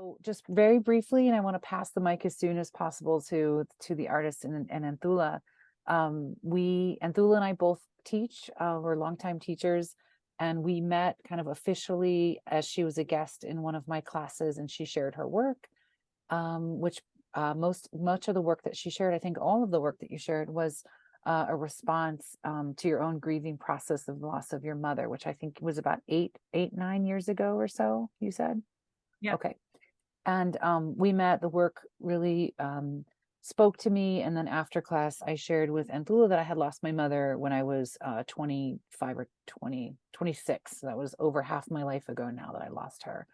So just very briefly, and I want to pass the mic as soon as possible to the artist and Anthoula. Anthoula and I both teach. We're longtime teachers, and we met kind of officially as she was a guest in one of my classes, and she shared her work, which much of the work that she shared, I think all of the work that you shared was a response to your own grieving process of the loss of your mother, which I think was about 9 years ago or so, you said? Yeah. Okay. And we met, the work really spoke to me. And then after class, I shared with Anthoula that I had lost my mother when I was 25 or 26. So that was over half my life ago now that I lost her.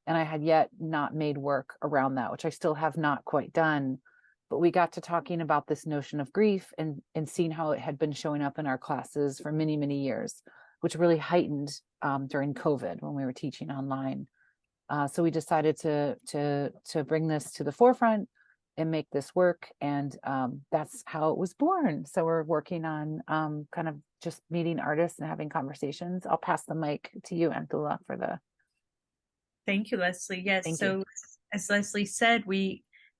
And I had yet not made work around that, which I still have not quite done. But we got to talking about this notion of grief and seeing how it had been showing up in our classes for many, many years, which really heightened during COVID when we were teaching online. So we decided to bring this to the forefront and make this work, and that's how it was born. So we're working on kind of just meeting artists and having conversations. I'll pass the mic to you, Anthoula, for the. Thank you, Leslie. Yes. Thank you. So as Leslie said,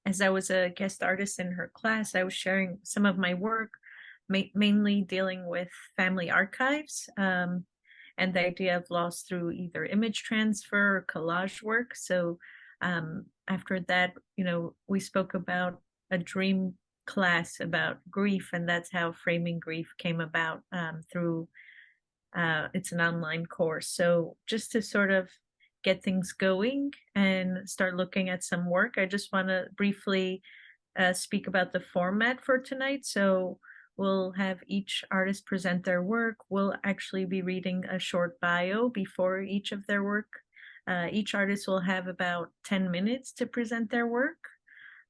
as I was a guest artist in her class, I was sharing some of my work, mainly dealing with family archives, and the idea of loss through either image transfer or collage work. So after that, we spoke about a dream class about grief, and that's how Framing Grief came about through it's an online course. So just to sort of get things going and start looking at some work, I just want to briefly speak about the format for tonight. So we'll have each artist present their work. We'll actually be reading a short bio before each of their work. Each artist will have about 10 minutes to present their work.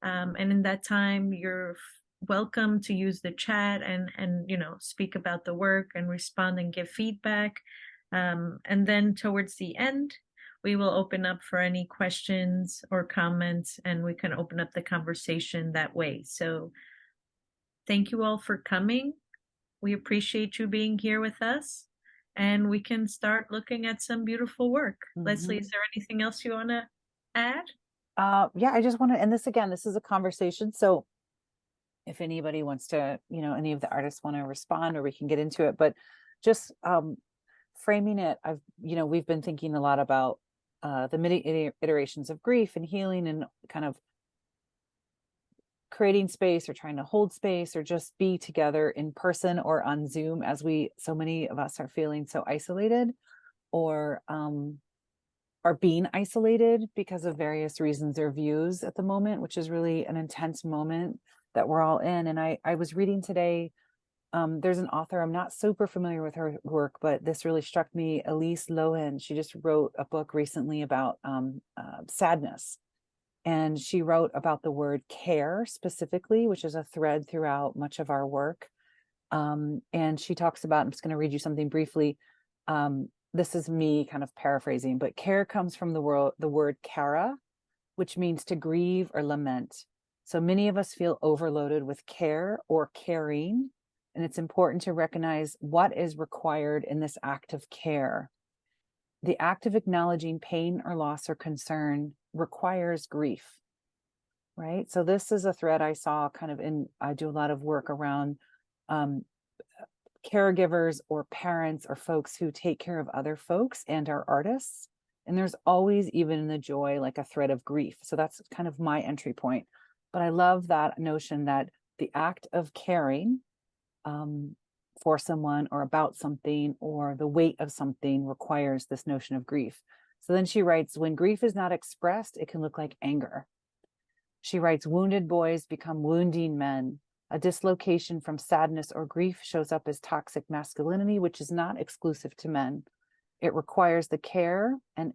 And in that time, you're welcome to use the chat and speak about the work and respond and give feedback. And then towards the end, we will open up for any questions or comments, and we can open up the conversation that way. So thank you all for coming. We appreciate you being here with us, and we can start looking at some beautiful work. Leslie, is there anything else you want to add? Yeah, I just want to, and this is a conversation. So if anybody wants to, any of the artists want to respond, or we can get into it, but just framing it, we've been thinking a lot about the many iterations of grief and healing, and kind of creating space or trying to hold space or just be together in person or on Zoom, as so many of us are feeling so isolated, or are being isolated because of various reasons or views at the moment, which is really an intense moment that we're all in. And I was reading today, there's an author, I'm not super familiar with her work, but this really struck me, Elise Lohan. She just wrote a book recently about sadness. And she wrote about the word care specifically, which is a thread throughout much of our work. And she talks about, I'm just going to read you something briefly. This is me kind of paraphrasing, but care comes from the word cara, which means to grieve or lament. So many of us feel overloaded with care or caring, and it's important to recognize what is required in this act of care. The act of acknowledging pain or loss or concern requires grief, right? So this is a thread I saw kind of I do a lot of work around caregivers or parents or folks who take care of other folks and are artists. And there's always, even in the joy, like a thread of grief. So that's kind of my entry point. But I love that notion that the act of caring for someone or about something, or the weight of something, requires this notion of grief. So then she writes, when grief is not expressed, it can look like anger. She writes, wounded boys become wounding men. A dislocation from sadness or grief shows up as toxic masculinity, which is not exclusive to men. It requires the care and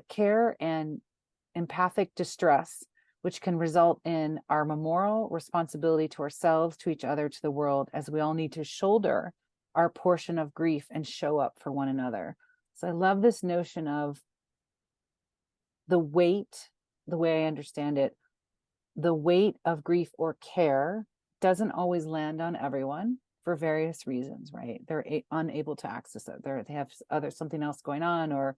care and empathic distress, which can result in our moral responsibility to ourselves, to each other, to the world, as we all need to shoulder our portion of grief and show up for one another. So I love this notion of the weight, the way I understand it, the weight of grief or care doesn't always land on everyone. for various reasons, right? They're unable to access it. They have something else going on, or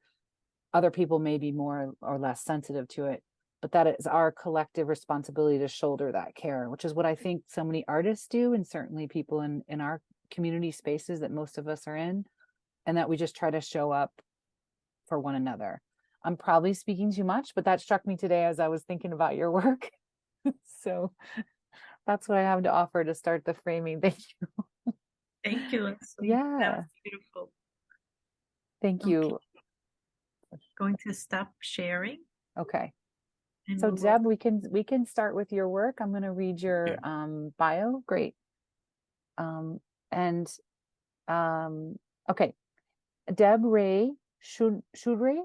other people may be more or less sensitive to it. But that is our collective responsibility to shoulder that care, which is what I think so many artists do, and certainly people in our community spaces that most of us are in, and that we just try to show up for one another. I'm probably speaking too much, but that struck me today as I was thinking about your work. So that's what I have to offer to start the framing. Thank you. Thank you, Leslie. That Yeah, was beautiful. thank Okay, you. going to stop sharing, Okay. and So we will. Deb, we can start with your work. I'm going to read your bio. Great. Um, and okay. Deb Ray Choudhuri.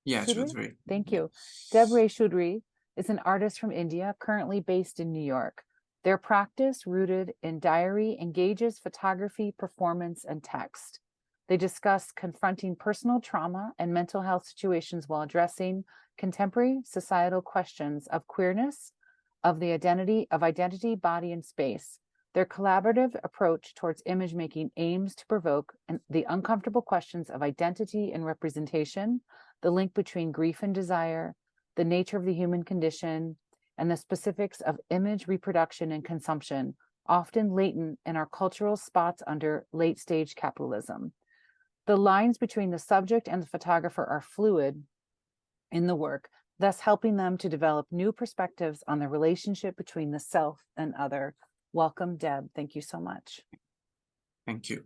Yeah, Choudhuri? Choudhuri. Thank Yeah. you. Deb Ray Choudhuri is an artist from India, currently based in New York. Their practice, rooted in diary, engages photography, performance, and text. They discuss confronting personal trauma and mental health situations while addressing contemporary societal questions of queerness, of identity, body, and space. Their collaborative approach towards image making aims to provoke the uncomfortable questions of identity and representation, the link between grief and desire, the nature of the human condition, and the specifics of image reproduction and consumption, often latent in our cultural spots under late-stage capitalism. The lines between the subject and the photographer are fluid in the work, thus helping them to develop new perspectives on the relationship between the self and other. Welcome, Deb. Thank you so much. Thank you. Do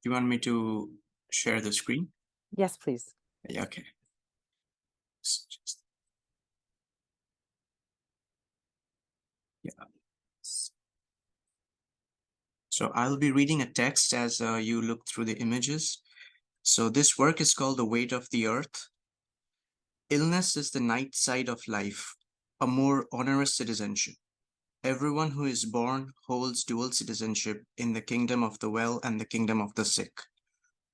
you want me to share the screen? Yes, please. Yeah, okay. Yeah. So I'll be reading a text as you look through the images. So this work is called The Weight of the Earth. Illness is the night side of life, a more onerous citizenship. Everyone who is born holds dual citizenship in the kingdom of the well and the kingdom of the sick.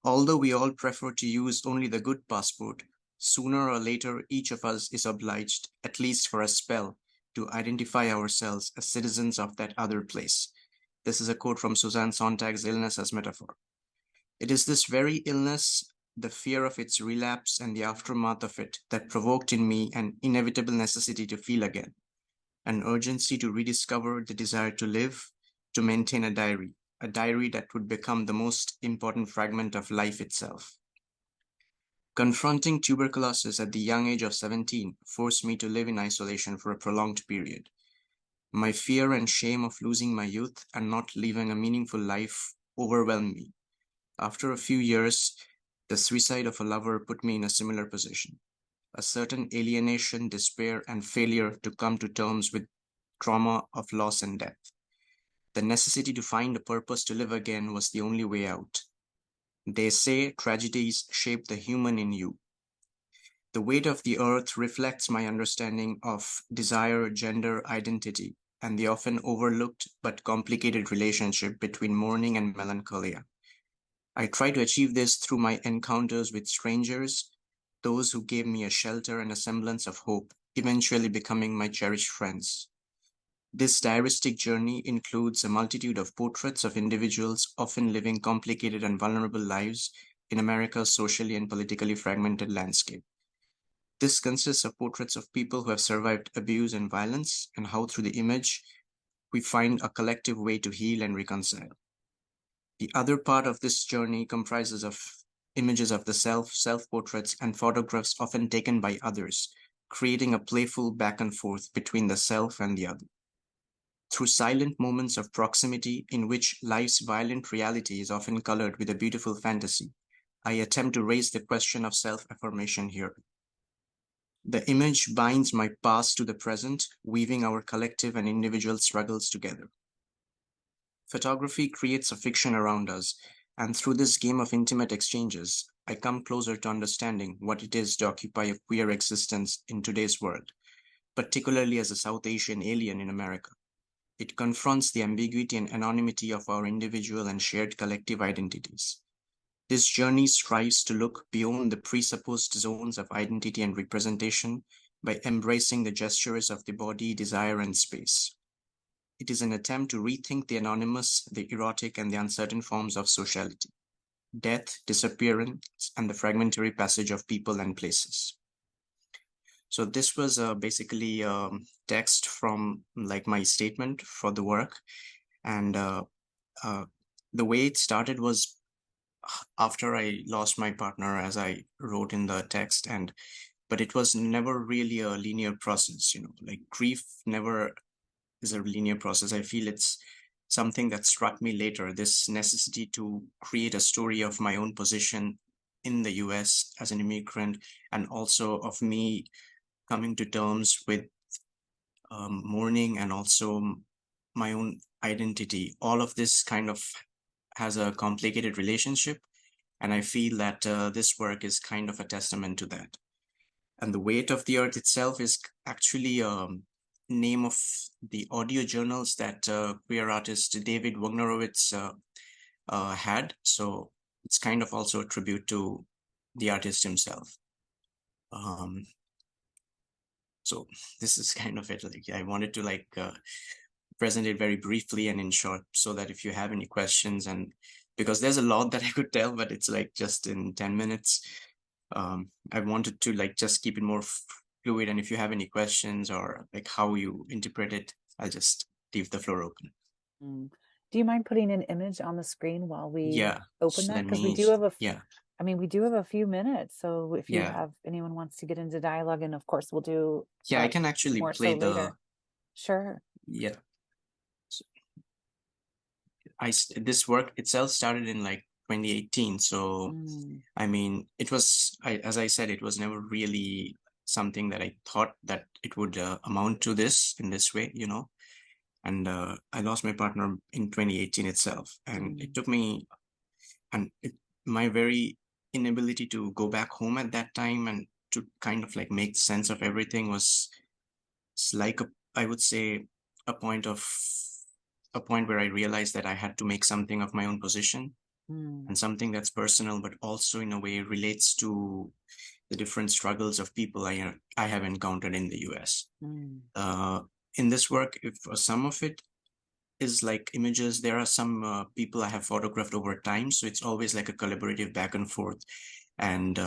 Although we all prefer to use only the good passport, sooner or later each of us is obliged, at least for a spell, to identify ourselves as citizens of that other place. This is a quote from Susan Sontag's Illness as Metaphor. It is this very illness, the fear of its relapse and the aftermath of it, that provoked in me an inevitable necessity to feel again, an urgency to rediscover the desire to live, to maintain a diary that would become the most important fragment of life itself. Confronting tuberculosis at the young age of 17 forced me to live in isolation for a prolonged period. My fear and shame of losing my youth and not living a meaningful life overwhelmed me. After a few years, the suicide of a lover put me in a similar position. A certain alienation, despair, and failure to come to terms with trauma of loss and death. The necessity to find a purpose to live again was the only way out. They say tragedies shape the human in you. The Weight of the Earth reflects my understanding of desire, gender, identity, and the often overlooked but complicated relationship between mourning and melancholia. I try to achieve this through my encounters with strangers, those who gave me a shelter and a semblance of hope, eventually becoming my cherished friends. This diaristic journey includes a multitude of portraits of individuals often living complicated and vulnerable lives in America's socially and politically fragmented landscape. This consists of portraits of people who have survived abuse and violence, and how through the image we find a collective way to heal and reconcile. The other part of this journey comprises of images of the self-portraits, and photographs often taken by others, creating a playful back and forth between the self and the other. Through silent moments of proximity in which life's violent reality is often colored with a beautiful fantasy, I attempt to raise the question of self-affirmation here. The image binds my past to the present, weaving our collective and individual struggles together. Photography creates a fiction around us, and through this game of intimate exchanges, I come closer to understanding what it is to occupy a queer existence in today's world, particularly as a South Asian alien in America. It confronts the ambiguity and anonymity of our individual and shared collective identities. This journey strives to look beyond the presupposed zones of identity and representation by embracing the gestures of the body, desire, and space. it is an attempt to rethink the anonymous, the erotic, and the uncertain forms of sociality, death, disappearance, and the fragmentary passage of people and places. So this was basically text from like my statement for the work. And the way it started was after I lost my partner, as I wrote in the text, but it was never really a linear process, like grief never is a linear process. I feel it's something that struck me later, this necessity to create a story of my own position in the US as an immigrant, and also of me coming to terms with mourning and also my own identity. All of this kind of has a complicated relationship. And I feel that this work is kind of a testament to that. And The Weight of the Earth itself is actually a name of the audio journals that queer artist David Wagnerowitz had. So it's kind of also a tribute to the artist himself. So this is kind of it. Like I wanted to present it very briefly and in short, so that if you have any questions, and because there's a lot that I could tell, but it's like just in 10 minutes. I wanted to just keep it more fluid, and if you have any questions or like how you interpret it, I'll just leave the floor open. Do you mind putting an image on the screen while we open that? Because we do have we do have a few minutes. So if you have anyone wants to get into dialogue, and of course we'll do. I can actually play later. Sure. Yeah. So this work itself started in 2018. So I mean, it was, as I said, it was never really something that I thought that it would amount to this in this way, And I lost my partner in 2018 itself, and it took me, and my very inability to go back home at that time and to kind of make sense of everything was I would say a point where I realized that I had to make something of my own position, and something that's personal, but also in a way relates to the different struggles of people I have encountered in the US. In this work, if some of it is images, there are some people I have photographed over time. So it's always like a collaborative back and forth. And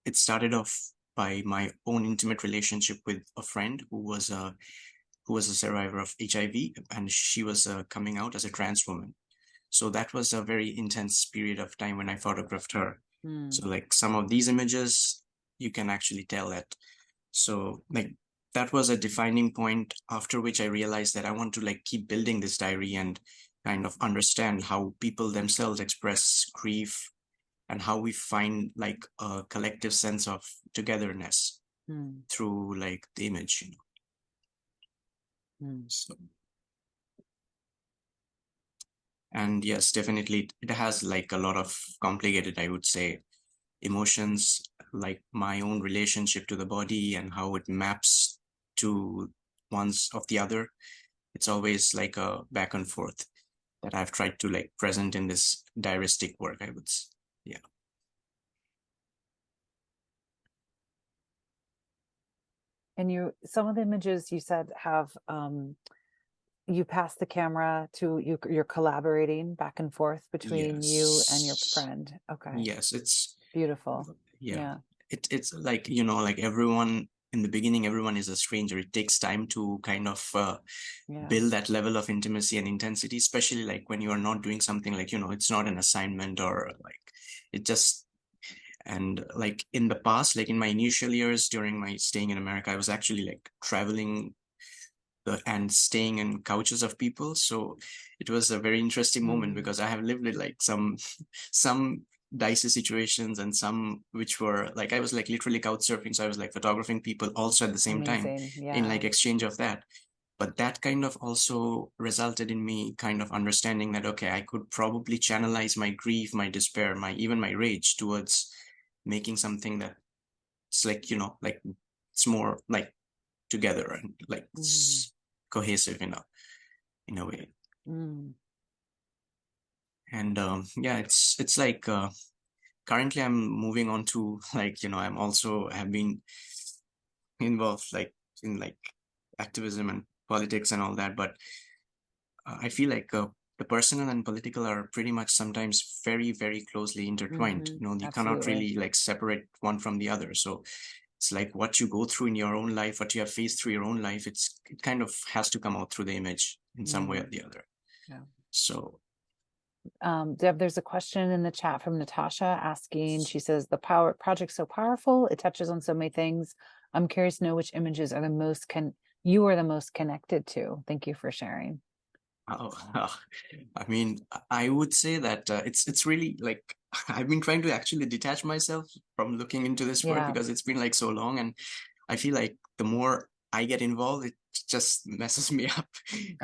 it started off by my own intimate relationship with a friend who was a survivor of HIV, and she was coming out as a trans woman. So that was a very intense period of time when I photographed her. So some of these images, you can actually tell that. So that was a defining point, after which I realized that I want to keep building this diary and kind of understand how people themselves express grief and how we find a collective sense of togetherness through the image. So, and yes, definitely it has a lot of complicated, I would say, emotions, like my own relationship to the body and how it maps to ones of the other. It's always a back and forth that I've tried to present in this diaristic work, I would say. Yeah. And some of the images you said have you pass the camera to you, you're collaborating back and forth between you and your friend. Okay. Yes, it's beautiful. Yeah. It's everyone in the beginning, everyone is a stranger. It takes time to kind of build that level of intimacy and intensity, especially when you are not doing something it's not an assignment or it just, and in the past, in my initial years during my staying in America, I was actually traveling and staying in couches of people. So it was a very interesting moment because I have lived with some dicey situations and some which were I was literally couch surfing. So I was photographing people also at the same time in exchange of that. But that kind of also resulted in me kind of understanding that, okay, I could probably channelize my grief, my despair, even my rage towards making something that it's it's more together and cohesive in a way. And it's currently I'm moving on to I'm also have been involved in activism and politics and all that, but I feel like the personal and political are pretty much sometimes very, very closely intertwined. Mhm. You know, you cannot Absolutely. really like separate one from the other. So it's like what you go through in your own life, what you have faced through your own life, it kind of has to come out through the image in some way or the other. Yeah. So Deb, there's a question in the chat from Natasha asking, she says, the project's so powerful, it touches on so many things. I'm curious to know which images are the most you are the most connected to. Thank you for sharing. oh, I mean, I would say that it's really like I've been trying to actually detach myself from looking into this work Yeah. because it's been like so long, and I feel like the more I get involved, it just messes me up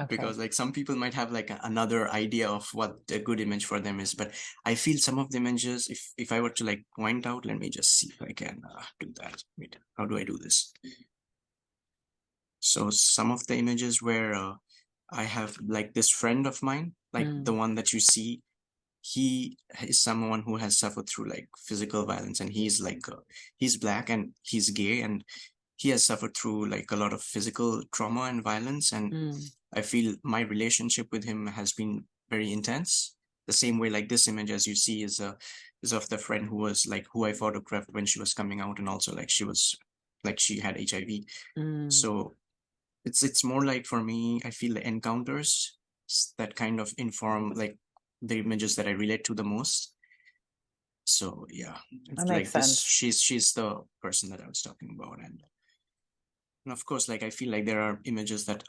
because like some people might have like another idea of what a good image for them is, but I feel some of the images, if I were to like point out, let me just see if I can do that. Wait, how do I do this? So some of the images where I have like this friend of mine, like the one that you see, he is someone who has suffered through like physical violence, and he's like he's black and he's gay, and he has suffered through like a lot of physical trauma and violence, and I feel my relationship with him has been very intense. The same way like this image as you see is of the friend who was like who I photographed when she was coming out, and also like she had HIV. So it's more like, for me, I feel the encounters that kind of inform like the images that I relate to the most. So yeah, it's That makes like this. sense. She's the person that I was talking about, and of course, like I feel like there are images that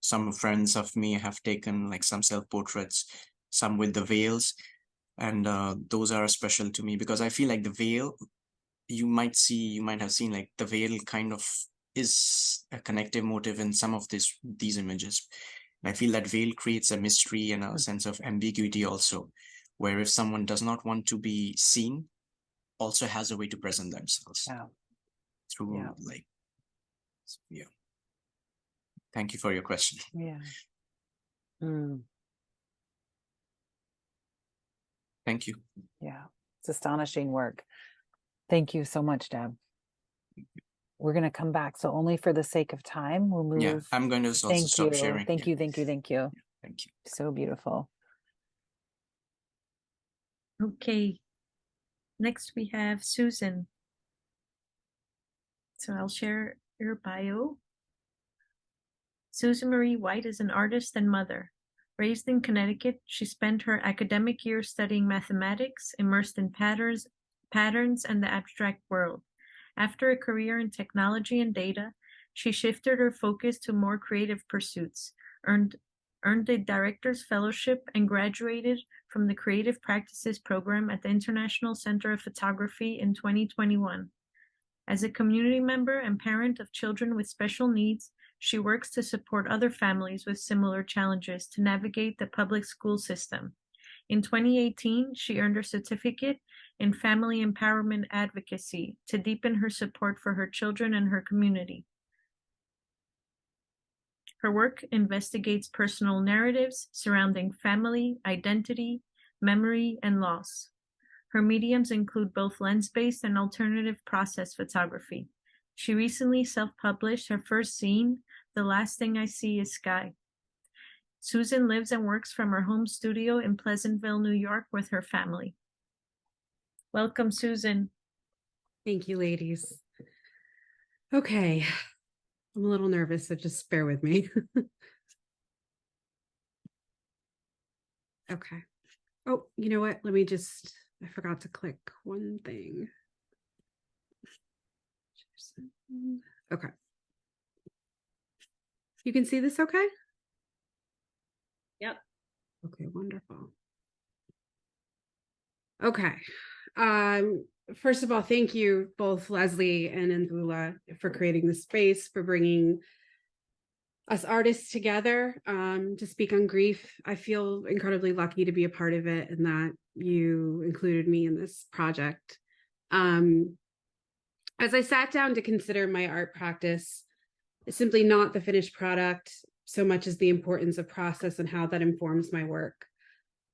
some friends of me have taken, like some self-portraits, some with the veils, and those are special to me because I feel like the veil, you might have seen like the veil kind of is a connective motive in some of these images. And I feel that veil creates a mystery and a sense of ambiguity also, where if someone does not want to be seen, also has a way to present themselves through like, yeah. Thank you for your question. Yeah. Thank you. Yeah. It's astonishing work. Thank you so much, Deb. We're going to come back. So only for the sake of time, we'll move. Yeah, I'm going to also Thank stop you. sharing. Thank you. Thank you. Thank you. Thank you. So beautiful. Okay. Next we have Susan. So I'll share your bio. Susan Marie White is an artist and mother. Raised in Connecticut, she spent her academic years studying mathematics, immersed in patterns and the abstract world. After a career in technology and data, she shifted her focus to more creative pursuits, earned a director's fellowship, and graduated from the Creative Practices program at the International Center of Photography in 2021. As a community member and parent of children with special needs, she works to support other families with similar challenges to navigate the public school system. In 2018, she earned her certificate in Family Empowerment Advocacy to deepen her support for her children and her community. Her work investigates personal narratives surrounding family, identity, memory, and loss. Her mediums include both lens-based and alternative process photography. She recently self-published her first zine, The Last Thing I See Is Sky. Susan lives and works from her home studio in Pleasantville, New York with her family. Welcome, Susan. Thank you, ladies. Okay, I'm a little nervous, so just bear with me. Okay. Oh, you know what? I forgot to click one thing. Okay. You can see this okay? Yep. Okay, wonderful. Okay. First of all, thank you both Leslie and Anthoula for creating the space, for bringing us artists together to speak on grief. I feel incredibly lucky to be a part of it and that you included me in this project. As I sat down to consider my art practice, it's simply not the finished product so much as the importance of process and how that informs my work.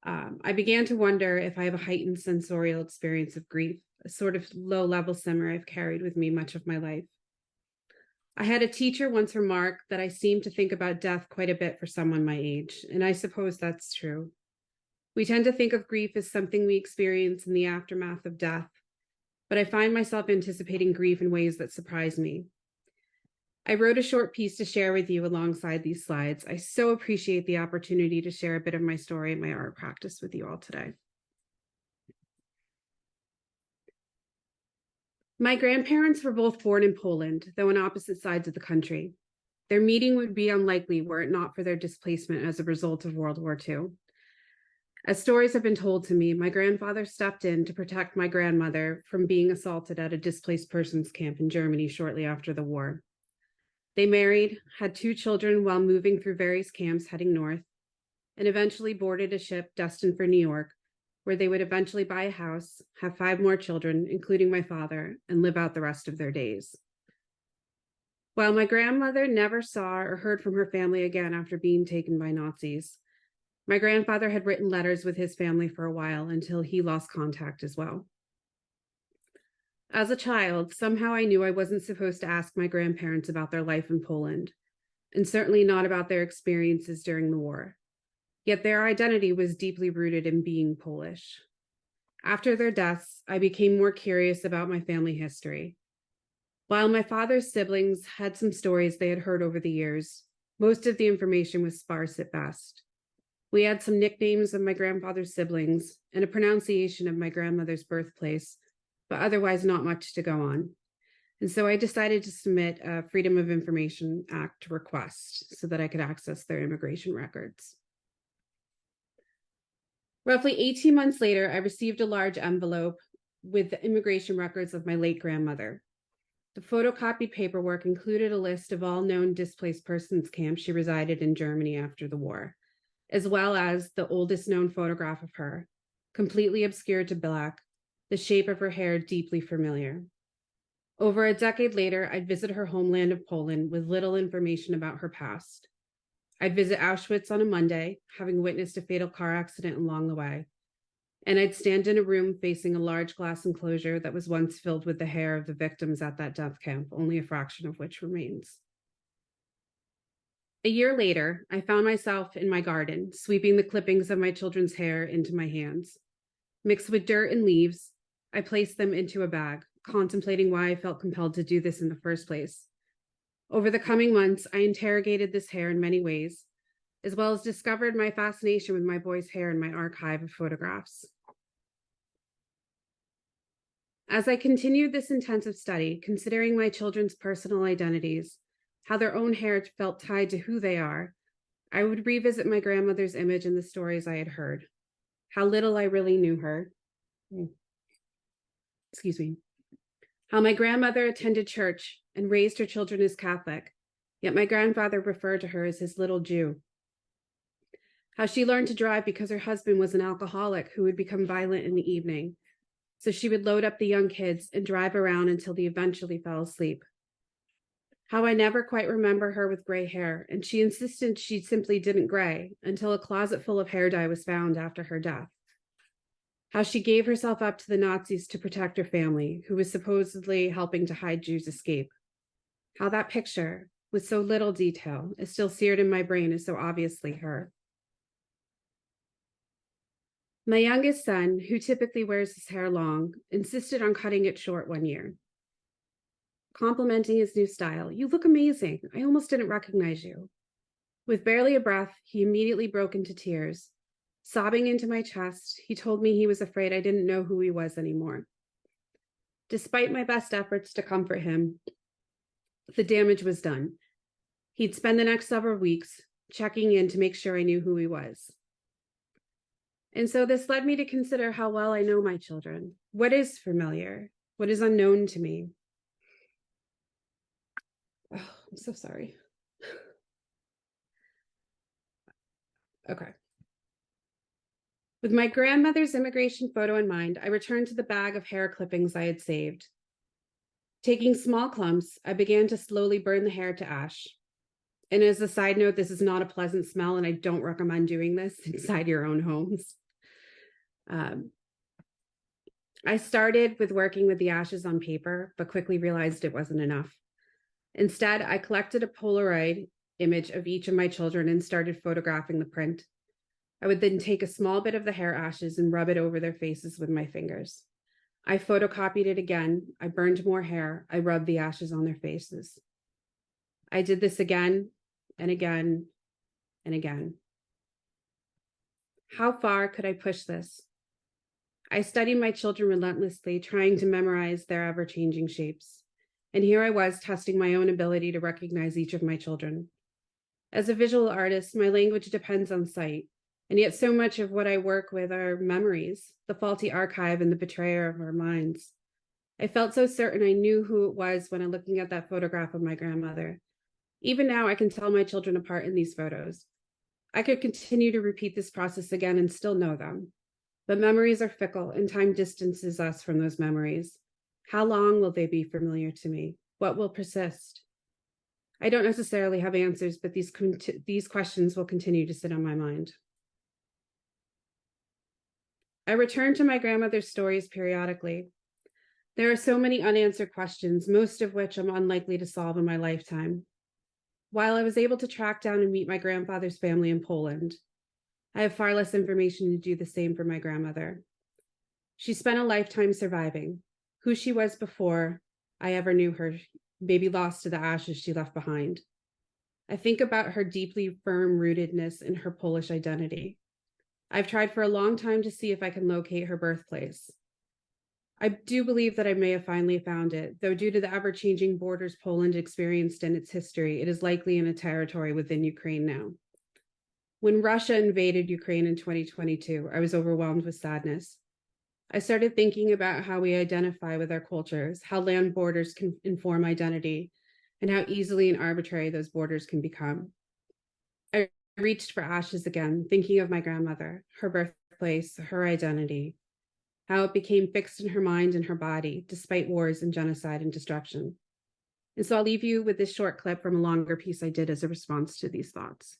I began to wonder if I have a heightened sensorial experience of grief, a sort of low-level simmer I've carried with me much of my life. I had a teacher once remark that I seemed to think about death quite a bit for someone my age, and I suppose that's true. We tend to think of grief as something we experience in the aftermath of death, but I find myself anticipating grief in ways that surprise me. I wrote a short piece to share with you alongside these slides. I so appreciate the opportunity to share a bit of my story and my art practice with you all today. My grandparents were both born in Poland, though on opposite sides of the country. Their meeting would be unlikely were it not for their displacement as a result of World War II. As stories have been told to me, my grandfather stepped in to protect my grandmother from being assaulted at a displaced persons camp in Germany shortly after the war. They married, had 2 children while moving through various camps heading north, and eventually boarded a ship destined for New York, where they would eventually buy a house, have 5 more children, including my father, and live out the rest of their days. While my grandmother never saw or heard from her family again after being taken by Nazis, my grandfather had written letters with his family for a while until he lost contact as well. As a child, somehow I knew I wasn't supposed to ask my grandparents about their life in Poland, and certainly not about their experiences during the war. Yet their identity was deeply rooted in being Polish. After their deaths, I became more curious about my family history. While my father's siblings had some stories they had heard over the years, most of the information was sparse at best. We had some nicknames of my grandfather's siblings and a pronunciation of my grandmother's birthplace, but otherwise not much to go on. And so I decided to submit a Freedom of Information Act request so that I could access their immigration records. Roughly 18 months later, I received a large envelope with the immigration records of my late grandmother. The photocopied paperwork included a list of all known displaced persons camps she resided in Germany after the war, as well as the oldest known photograph of her, completely obscured to black, the shape of her hair deeply familiar. Over a decade later, I'd visit her homeland of Poland with little information about her past. I'd visit Auschwitz on a Monday, having witnessed a fatal car accident along the way, and I'd stand in a room facing a large glass enclosure that was once filled with the hair of the victims at that death camp, only a fraction of which remains. A year later, I found myself in my garden, sweeping the clippings of my children's hair into my hands. Mixed with dirt and leaves, I placed them into a bag, contemplating why I felt compelled to do this in the first place. Over the coming months, I interrogated this hair in many ways, as well as discovered my fascination with my boy's hair in my archive of photographs. As I continued this intensive study, considering my children's personal identities, how their own hair felt tied to who they are, I would revisit my grandmother's image and the stories I had heard, how little I really knew her. Excuse me. How my grandmother attended church and raised her children as Catholic, yet my grandfather referred to her as his little Jew. How she learned to drive because her husband was an alcoholic who would become violent in the evening, so she would load up the young kids and drive around until they eventually fell asleep. How I never quite remember her with gray hair, and she insisted she simply didn't gray until a closet full of hair dye was found after her death. How she gave herself up to the Nazis to protect her family, who was supposedly helping to hide Jews' escape. How that picture, with so little detail, is still seared in my brain as so obviously her. My youngest son, who typically wears his hair long, insisted on cutting it short one year. Complimenting his new style, "You look amazing. I almost didn't recognize you." With barely a breath, he immediately broke into tears. Sobbing into my chest, he told me he was afraid I didn't know who he was anymore. Despite my best efforts to comfort him, the damage was done. He'd spend the next several weeks checking in to make sure I knew who he was. And so this led me to consider how well I know my children. What is familiar? What is unknown to me? Oh, I'm so sorry. Okay. With my grandmother's immigration photo in mind, I returned to the bag of hair clippings I had saved. Taking small clumps, I began to slowly burn the hair to ash. And as a side note, this is not a pleasant smell, and I don't recommend doing this inside your own homes. I started with working with the ashes on paper, but quickly realized it wasn't enough. Instead, I collected a Polaroid image of each of my children and started photographing the print. I would then take a small bit of the hair ashes and rub it over their faces with my fingers. I photocopied it again. I burned more hair. I rubbed the ashes on their faces. I did this again and again and again. How far could I push this? I studied my children relentlessly, trying to memorize their ever-changing shapes. And here I was testing my own ability to recognize each of my children. As a visual artist, my language depends on sight, and yet so much of what I work with are memories, the faulty archive and the betrayer of our minds. I felt so certain I knew who it was when I'm looking at that photograph of my grandmother. Even now, I can tell my children apart in these photos. I could continue to repeat this process again and still know them. But memories are fickle, and time distances us from those memories. How long will they be familiar to me? What will persist? I don't necessarily have answers, but these questions will continue to sit on my mind. I return to my grandmother's stories periodically. There are so many unanswered questions, most of which I'm unlikely to solve in my lifetime. While I was able to track down and meet my grandfather's family in Poland, I have far less information to do the same for my grandmother. She spent a lifetime surviving. Who she was before I ever knew her, maybe lost to the ashes she left behind. I think about her deeply firm rootedness in her Polish identity. I've tried for a long time to see if I can locate her birthplace. I do believe that I may have finally found it, though due to the ever-changing borders Poland experienced in its history, it is likely in a territory within Ukraine now. When Russia invaded Ukraine in 2022, I was overwhelmed with sadness. I started thinking about how we identify with our cultures, how land borders can inform identity, and how easily and arbitrary those borders can become. I reached for ashes again, thinking of my grandmother, her birthplace, her identity, how it became fixed in her mind and her body, despite wars and genocide and destruction. And so I'll leave you with this short clip from a longer piece I did as a response to these thoughts.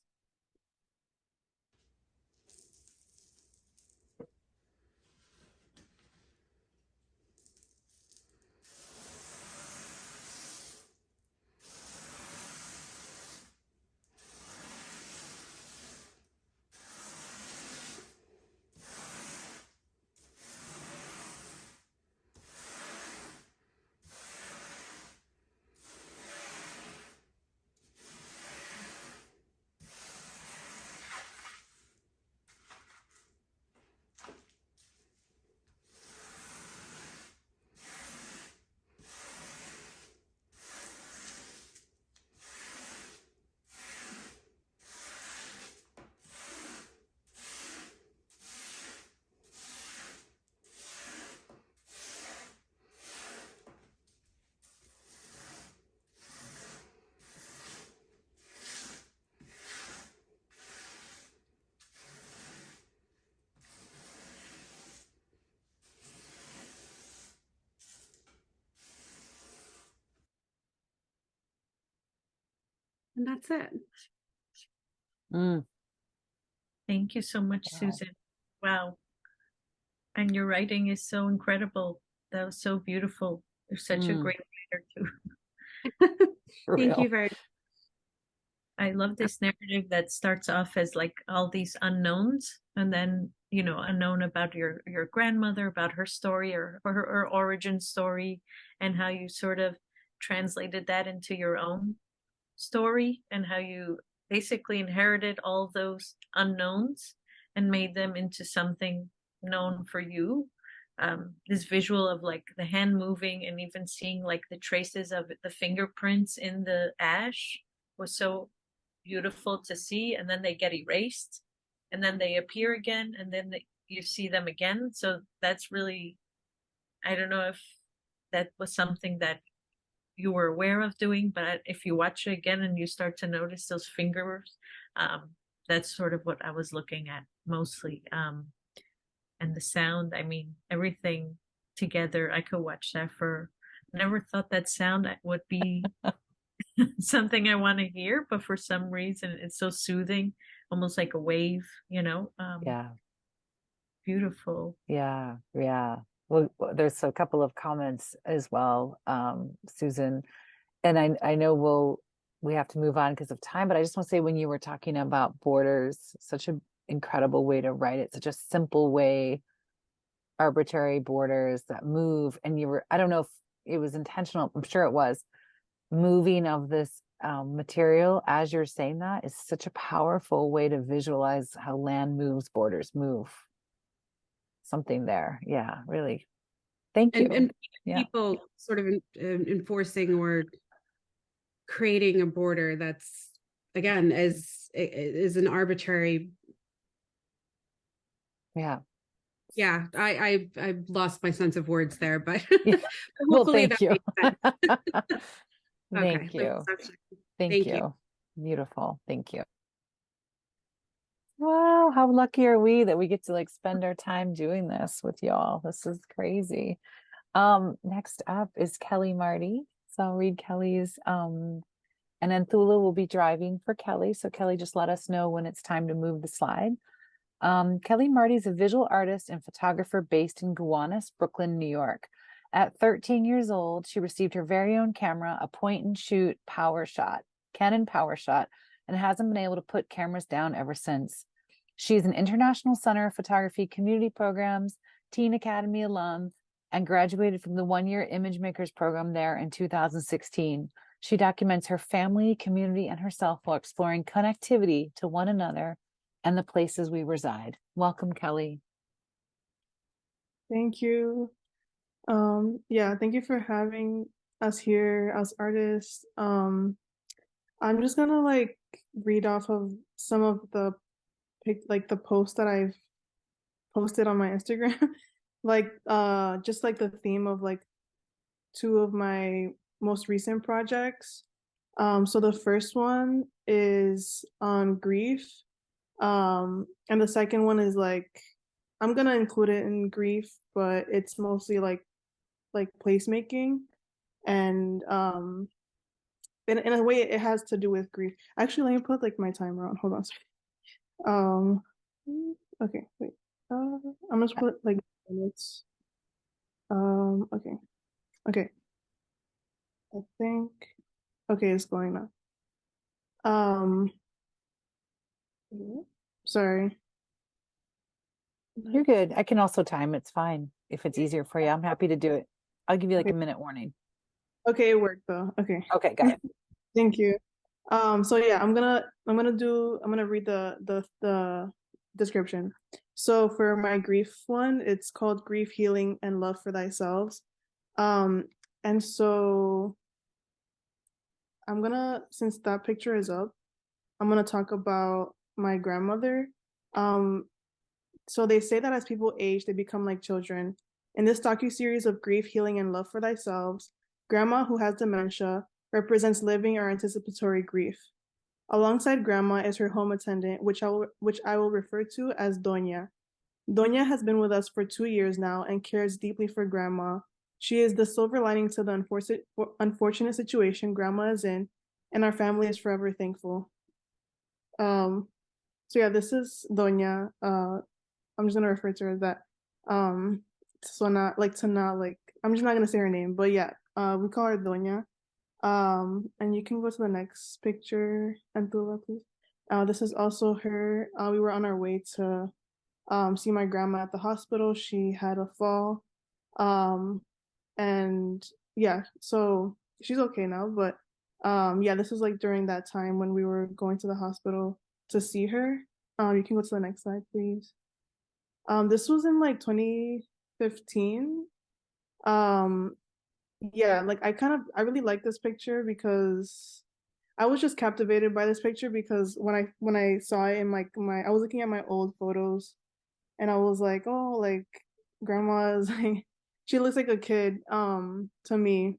And that's it. Mm, Thank you so much, wow. Susan. Wow. And your writing is so incredible. That was so beautiful. You're such a great writer too. For Thank you real. very I love this narrative that starts off as like all these unknowns, and then unknown about your grandmother, about her story or her origin story, and how you sort of translated that into your own story, and how you basically inherited all those unknowns and made them into something known for you. This visual of like the hand moving and even seeing like the traces of the fingerprints in the ash was so beautiful to see, and then they get erased and then they appear again, and then you see them again. So that's really, I don't know if that was something that you were aware of doing, but if you watch it again and you start to notice those fingers, that's sort of what I was looking at mostly. And the sound, I mean, everything together, I could watch that for, never thought that sound would be something I want to hear, but for some reason it's so soothing, almost like a wave, Yeah. beautiful. Yeah. Yeah. Well, there's a couple of comments as well, Susan. and I know we have to move on because of time, but I just want to say when you were talking about borders, such an incredible way to write it, such a simple way, arbitrary borders that move, and I don't know if it was intentional, I'm sure it was, moving of this material as you're saying that is such a powerful way to visualize how land moves, borders move. Something there. Yeah, really. Thank you. And Yeah. people sort of enforcing or creating a border that's, again, is an arbitrary. Yeah. Yeah, I've lost my sense of words there, but Well, hopefully thank that you. makes sense. Thank Okay. you. Thank Thank you. you. Beautiful. Thank you. Wow, how lucky are we that we get to like spend our time doing this with y'all. This is crazy. Next up is Kellie Marty. So I'll read Kellie's and Anthoula will be driving for Kellie. So Kellie, just let us know when it's time to move the slide. Kellie Marty is a visual artist and photographer based in Gowanus, Brooklyn, New York. At 13 years old, she received her very own camera, a point and shoot Canon power shot, and hasn't been able to put cameras down ever since. She's an International Center of Photography community programs, Teen Academy alum, and graduated from the one-year Image Makers program there in 2016. She documents her family, community, and herself while exploring connectivity to one another and the places we reside. Welcome, Kellie. Thank you. Yeah, thank you for having us here as artists. I'm just gonna like read off of some of the the posts that I've posted on my Instagram. Like just like the theme of like two of my most recent projects. So the first one is on grief. And the second one is like I'm gonna include it in grief, but it's mostly like placemaking, and in a way it has to do with grief. Actually, let me put like my timer on. Hold on. Sorry. Um, okay, wait. I'm just put like minutes. Okay, okay. I think okay, it's going now. Sorry. You're good. I can also time. It's fine. If it's easier for you, I'm happy to do it. I'll give you like Okay. a minute warning. Okay, it worked though. Okay. Okay, got it. Thank you. So yeah, I'm gonna read the description. So for my grief one, it's called Grief, Healing, and Love for Thyself. And so since that picture is up, I'm gonna talk about my grandmother. So they say that as people age, they become like children. In this docuseries of Grief, Healing, and Love for Thyself, Grandma, who has dementia, represents living or anticipatory grief. Alongside Grandma is her home attendant, which I will refer to as Doña. Doña has been with us for 2 years now and cares deeply for Grandma. She is the silver lining to the unfortunate situation Grandma is in, and our family is forever thankful. So yeah, this is Doña. I'm just gonna refer to her as that. So not like to not like I'm just not gonna say her name, but yeah, we call her Doña. And you can go to the next picture, Anthoula, please. This is also her. We were on our way to see my grandma at the hospital. She had a fall. And yeah, so she's okay now, but yeah, this was like during that time when we were going to the hospital to see her. You can go to the next slide, please. This was in like 2015. Yeah, like I really like this picture because I was just captivated by this picture because when I saw it in like I was looking at my old photos and I was like, oh, like grandma's like she looks like a kid to me.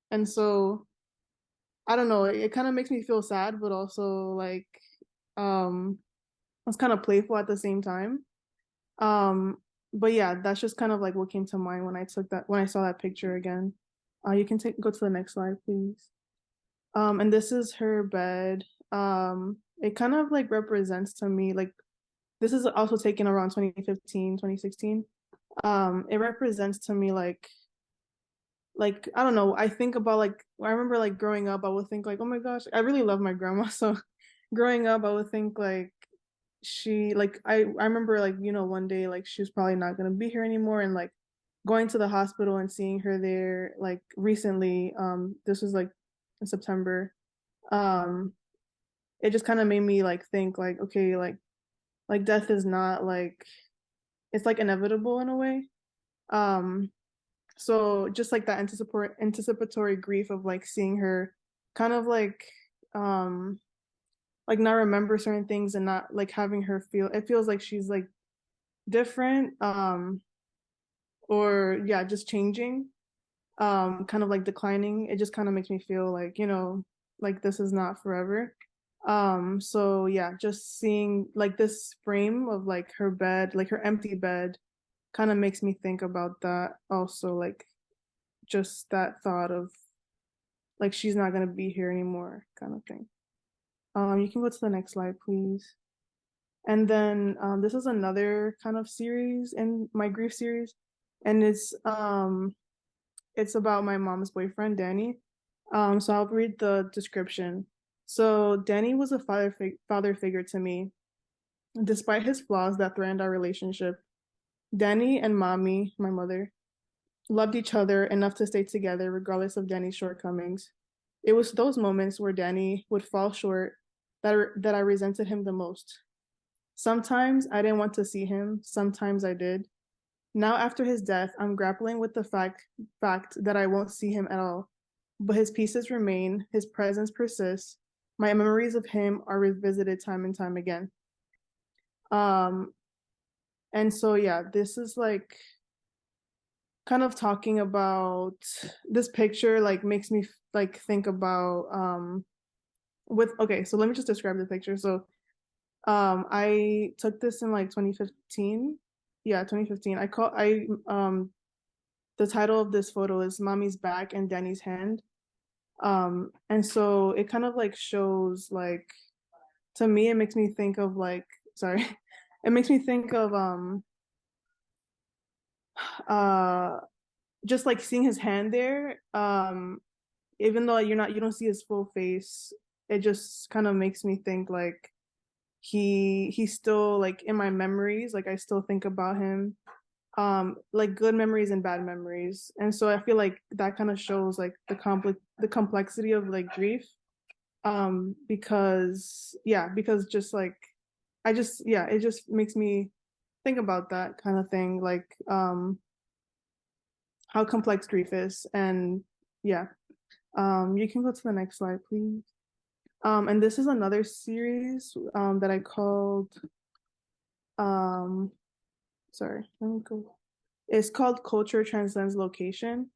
And so I don't know, it kind of makes me feel sad, but also like it's kind of playful at the same time. But yeah, that's just kind of like what came to mind when I saw that picture again. You can go to the next slide, please. And this is her bed. It kind of like represents to me, like this is also taken around 2015, 2016. It represents to me like like I don't know, I think about like I remember like growing up, I would think like, oh my gosh, I really love my grandma. So growing up, I would think like she like I remember like, you know, one day like she was probably not gonna be here anymore, and like going to the hospital and seeing her there like recently, this was like in September. Um it just kind of made me like think like, okay, like death is not like, it's like inevitable in a way. Um so just like that anticipatory grief of like seeing her kind of like not remember certain things, and not like having her feel, it feels like she's like different, or yeah, just changing, kind of like declining. It just kind of makes me feel like, you know, like this is not forever. So yeah, just seeing like this frame of like her bed, like her empty bed, kind of makes me think about that also, like just that thought of like she's not going to be here anymore kind of thing. You can go to the next slide, please. And then this is another kind of series in my grief series, and it's about my mom's boyfriend, Danny. So I'll read the description. So Danny was a father figure to me. Despite his flaws that threatened our relationship, Danny and mommy, my mother, loved each other enough to stay together regardless of Danny's shortcomings. It was those moments where Danny would fall short that I resented him the most. Sometimes I didn't want to see him, sometimes I did. Now, after his death, I'm grappling with the fact that I won't see him at all. But his pieces remain, his presence persists. My memories of him are revisited time and time again. Um, and so yeah, this is like kind of talking about this picture, like makes me like think about with okay, so let me just describe the picture. So I took this in like 2015. Yeah, 2015. The title of this photo is Mommy's Back and Danny's Hand. And so it kind of like shows like, to me it makes me think of like, sorry, it makes me think of uh just like seeing his hand there. Even though you don't see his full face, it just kind of makes me think like he's still like in my memories, like I still think about him, like good memories and bad memories. And so I feel like that kind of shows like the complexity of like grief, because just like it just makes me think about that kind of thing, like how complex grief is. And yeah, you can go to the next slide, please. And this is another series that I called sorry, let me go. It's called Culture Transcends Location.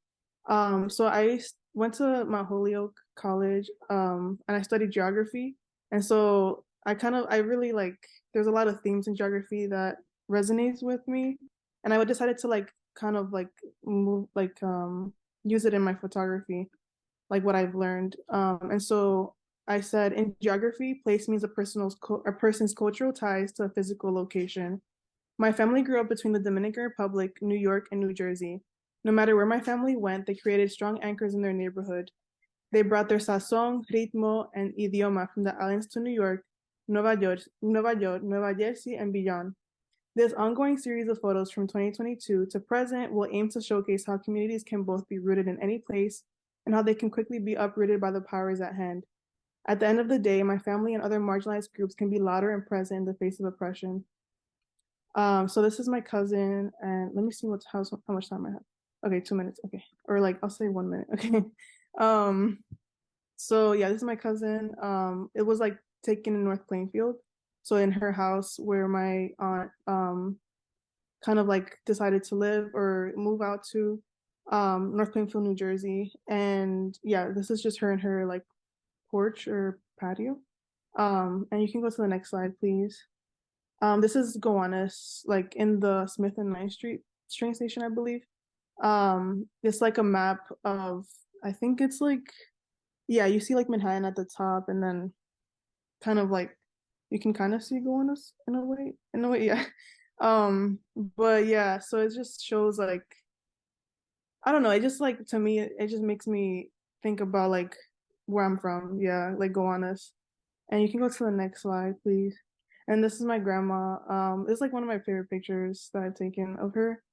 So I went to Mount Holyoke College, and I studied geography. And so I really like, there's a lot of themes in geography that resonates with me. And I decided to like kind of like move, like use it in my photography, like what I've learned. And so I said in geography, place means a person's cultural ties to a physical location. My family grew up between the Dominican Republic, New York, and New Jersey. No matter where my family went, they created strong anchors in their neighborhood. They brought their sazón, ritmo, and idioma from the islands to New York, Nueva Jersey, and beyond. This ongoing series of photos from 2022 to present will aim to showcase how communities can both be rooted in any place and how they can quickly be uprooted by the powers at hand. At the end of the day, my family and other marginalized groups can be louder and present in the face of oppression. So this is my cousin, and let me see how much time I have. Okay, 2 minutes. Okay, or like I'll say 1 minute. Okay. So yeah, this is my cousin. It was like taken in North Plainfield, so in her house where my aunt kind of like decided to live or move out to, North Plainfield, New Jersey. And yeah, this is just her and her like porch or patio. And you can go to the next slide, please. This is Gowanus, like in the Smith and 9th Street train station, I believe. It's like a map of, I think it's like, yeah, you see like Manhattan at the top, and then kind of like you can kind of see Gowanus in a way, yeah. But yeah, so it just shows like I don't know. It just like to me, it just makes me think about like where I'm from. Yeah, like Gowanus. And you can go to the next slide, please. And this is my grandma. It's like one of my favorite pictures that I've taken of her.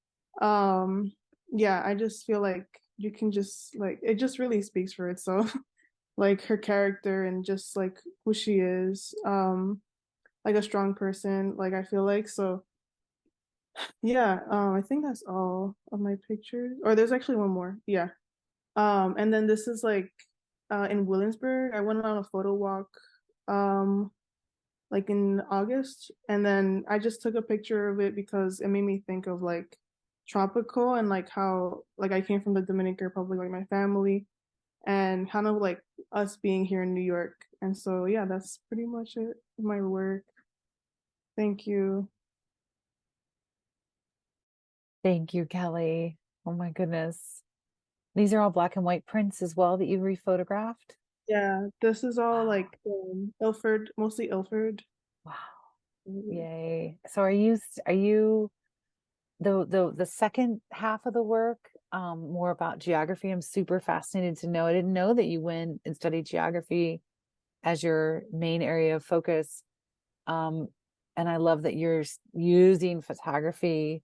Um, yeah, I just feel like you can just like it just really speaks for itself. Like her character and just like who she is. Like a strong person, like I feel like so. Yeah, I think that's all of my pictures. Or there's actually one more. Yeah. And then this is like in Williamsburg. I went on a photo walk um like in August, and then I just took a picture of it because it made me think of like tropical and like how like I came from the Dominican Republic, like my family, and kind of like us being here in New York. And so yeah, that's pretty much it, my work. Thank you. Thank you, Kelly. Oh my goodness. These are all black and white prints as well that you rephotographed. Yeah, this is all Wow. like Ilford, mostly Ilford. Wow. Mhm. Yay. So are you the second half of the work more about geography? I'm super fascinated to know. I didn't know that you went and studied geography as your main area of focus. Um, and I love that you're using photography,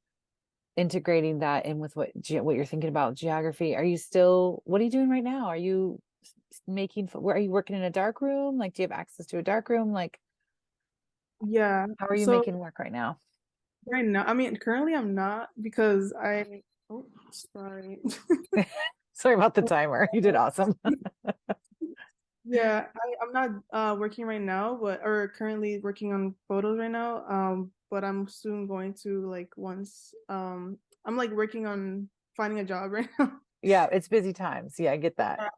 integrating that in with what you're thinking about geography. What are you doing right now? Are you where are you working in a dark room? Like, do you have access to a dark room? Like, Yeah. how are you So making work right now? right now, I mean, currently I'm not because oh, sorry. Sorry about the timer. You did awesome. Yeah, I'm not working right now, but or currently working on photos right now. But I'm soon going to like once I'm like working on finding a job right now. Yeah, it's busy times. Yeah, I get that.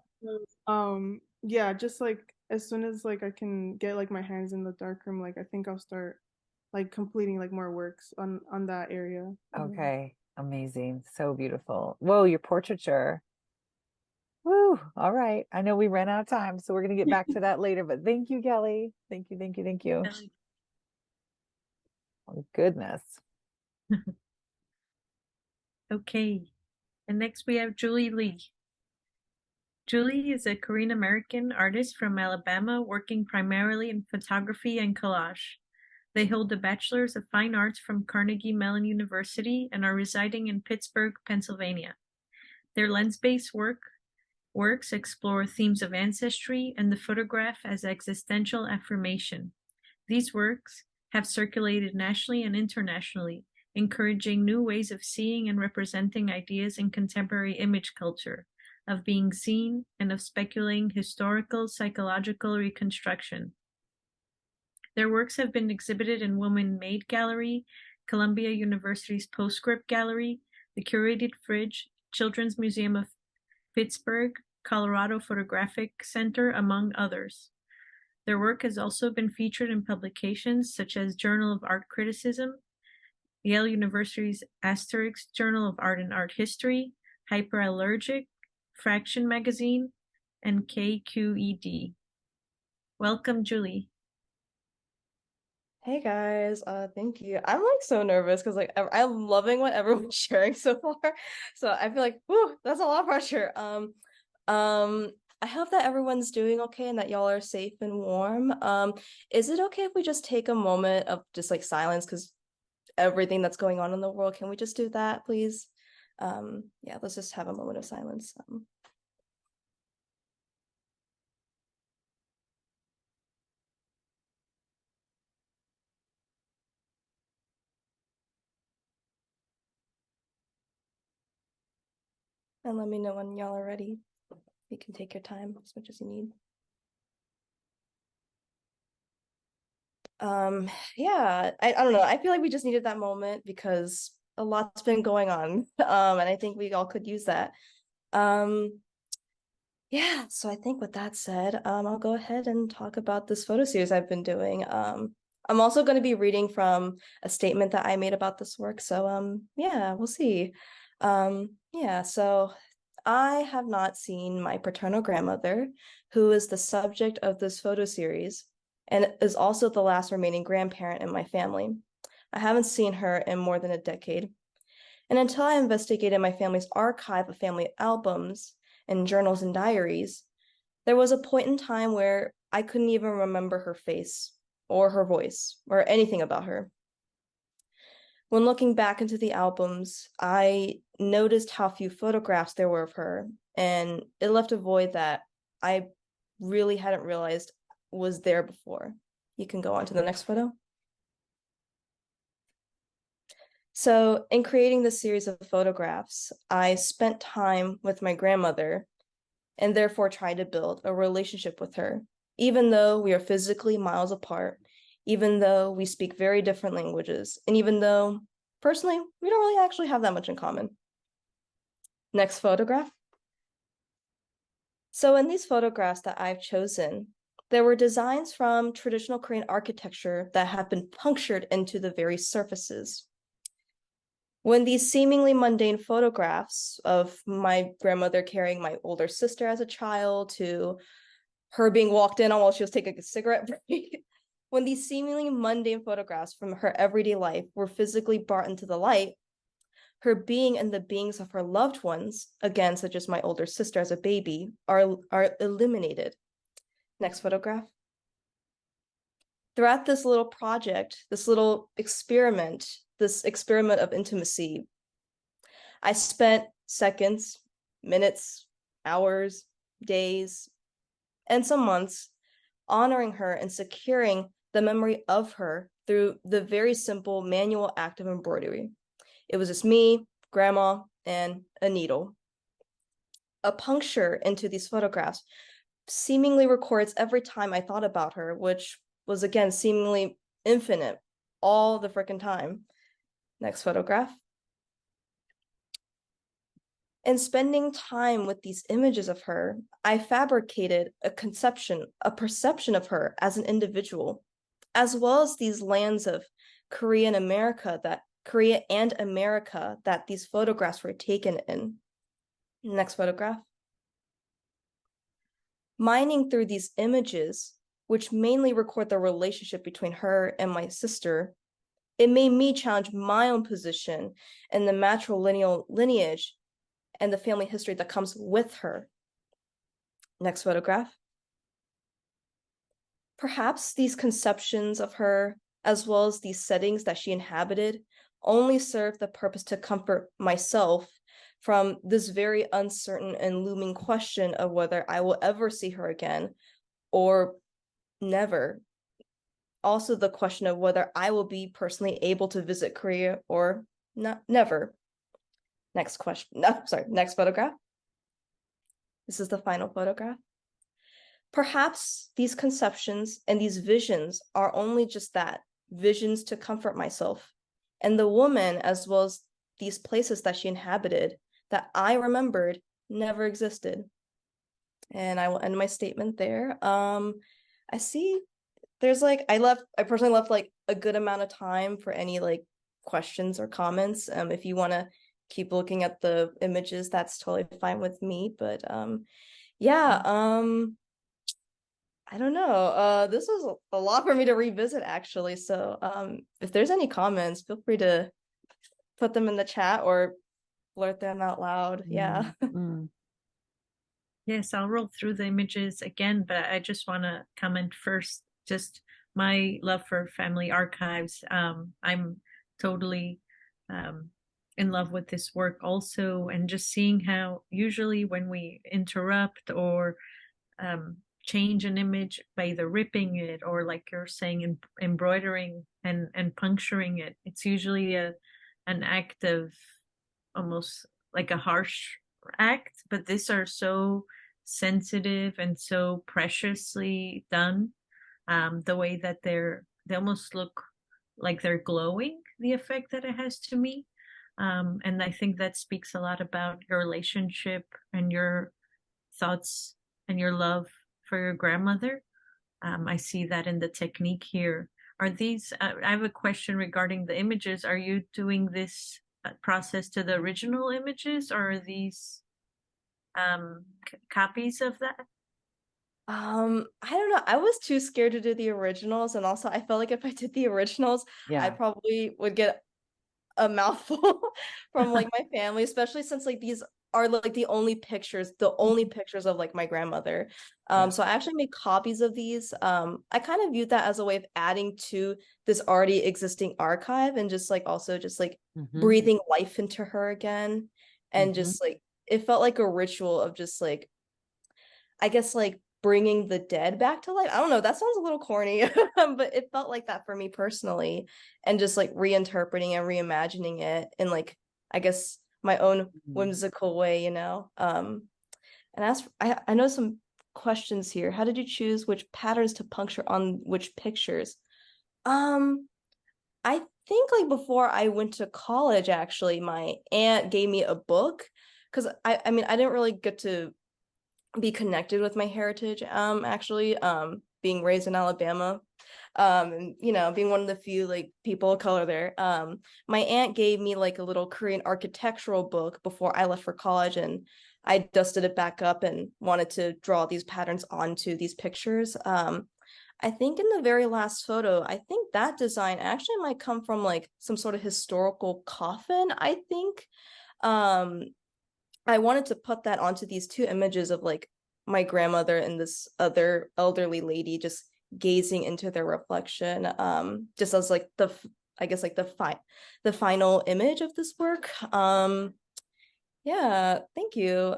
Yeah, just like as soon as like I can get like my hands in the darkroom, like I think I'll start like completing like more works on that area. Okay, amazing. So beautiful. Whoa, your portraiture. Woo. All right. I know we ran out of time, so we're gonna get back to that later, but thank you, Kelly. Thank you, thank you, thank you. Oh, goodness. Okay. And next we have Julie Lee. Julie is a Korean American artist from Alabama working primarily in photography and collage. They hold a Bachelor's of Fine Arts from Carnegie Mellon University and are residing in Pittsburgh, Pennsylvania. Their lens-based works explore themes of ancestry and the photograph as existential affirmation. These works have circulated nationally and internationally, encouraging new ways of seeing and representing ideas in contemporary image culture, of being seen, and of speculating historical psychological reconstruction. Their works have been exhibited in Woman Made Gallery, Columbia University's Postscript Gallery, the Curated Fridge, Children's Museum of Pittsburgh, Colorado Photographic Center, among others. Their work has also been featured in publications such as Journal of Art Criticism, Yale University's Asterix Journal of Art and Art History, Hyperallergic, Fraction Magazine, and KQED. Welcome, Julie. Hey guys, thank you. I'm like so nervous because like I'm loving what everyone's sharing so far. So I feel like, whew, that's a lot of pressure. I hope that everyone's doing okay and that y'all are safe and warm. Is it okay if we just take a moment of just like silence because everything that's going on in the world? Can we just do that, please? Yeah, let's just have a moment of silence. And let me know when y'all are ready. You can take your time as much as you need. Yeah, I don't know. I feel like we just needed that moment because a lot's been going on. And I think we all could use that. Yeah, so I think with that said, I'll go ahead and talk about this photo series I've been doing. I'm also going to be reading from a statement that I made about this work. So yeah, we'll see. Yeah, so I have not seen my paternal grandmother, who is the subject of this photo series and is also the last remaining grandparent in my family. I haven't seen her in more than a decade. And until I investigated my family's archive of family albums and journals and diaries, there was a point in time where I couldn't even remember her face or her voice or anything about her. When looking back into the albums, I noticed how few photographs there were of her, and it left a void that I really hadn't realized was there before. You can go on to the next photo. So in creating this series of photographs, I spent time with my grandmother and therefore tried to build a relationship with her, even though we are physically miles apart, even though we speak very different languages, and even though, personally, we don't really actually have that much in common. Next photograph. So in these photographs that I've chosen, there were designs from traditional Korean architecture that have been punctured into the very surfaces. When these seemingly mundane photographs of my grandmother carrying my older sister as a child to her being walked in on while she was taking a cigarette break, when these seemingly mundane photographs from her everyday life were physically brought into the light, her being and the beings of her loved ones, again, such as my older sister as a baby, are eliminated. Next photograph. Throughout this little project, this little experiment, this experiment of intimacy, I spent seconds, minutes, hours, days, and some months honoring her and securing the memory of her through the very simple manual act of embroidery. It was just me, grandma, and a needle. A puncture into these photographs seemingly records every time I thought about her, which was, again, seemingly infinite all the freaking time. Next photograph. In spending time with these images of her, I fabricated a conception, a perception of her as an individual, as well as these lands of Korea and America that these photographs were taken in. Next photograph. Mining through these images, which mainly record the relationship between her and my sister, it made me challenge my own position in the matrilineal lineage and the family history that comes with her. Next photograph. Perhaps these conceptions of her, as well as these settings that she inhabited, only serve the purpose to comfort myself from this very uncertain and looming question of whether I will ever see her again or never. Also the question of whether I will be personally able to visit Korea or never. Next photograph. This is the final photograph. Perhaps these conceptions and these visions are only just that, visions to comfort myself. And the woman, as well as these places that she inhabited, that I remembered, never existed. And I will end my statement there. I see there's I personally left a good amount of time for any questions or comments. If you want to keep looking at the images, that's totally fine with me. But yeah, I don't know. This was a lot for me to revisit, actually. So if there's any comments, feel free to put them in the chat or blurt them out loud. Yeah. Yes, I'll roll through the images again, but I just want to comment first, just my love for family archives. I'm totally in love with this work also, and just seeing how usually when we interrupt or change an image by either ripping it or, like you're saying, embroidering and puncturing it, it's usually an act of almost like a harsh act, but these are so sensitive and so preciously done. The way that they almost look like they're glowing, the effect that it has to me. And I think that speaks a lot about your relationship and your thoughts and your love for your grandmother. I see that in the technique here. Are these, I have a question regarding the images. Are you doing this process to the original images, or are these copies of that? I don't know. I was too scared to do the originals, and also I felt like if I did the originals, I probably would get a mouthful from like my family, especially since like these are like the only pictures of like my grandmother. Yeah. So I actually made copies of these. I kind of viewed that as a way of adding to this already existing archive and just like also just like breathing life into her again. And just like it felt like a ritual of just like, I guess like bringing the dead back to life. I don't know, that sounds a little corny, but it felt like that for me personally. And just like reinterpreting and reimagining it in like, I guess my own whimsical way, you know. And as I know some questions here. How did you choose which patterns to puncture on which pictures? I think like before I went to college, actually, my aunt gave me a book because I mean I didn't really get to be connected with my heritage, actually, being raised in Alabama, and you know, being one of the few like people of color there. My aunt gave me like a little Korean architectural book before I left for college, and I dusted it back up and wanted to draw these patterns onto these pictures. I think in the very last photo, I think that design actually might come from like some sort of historical coffin, I think. Um, I wanted to put that onto these two images of like my grandmother and this other elderly lady just gazing into their reflection, just as like I guess like the final image of this work. Yeah, thank you.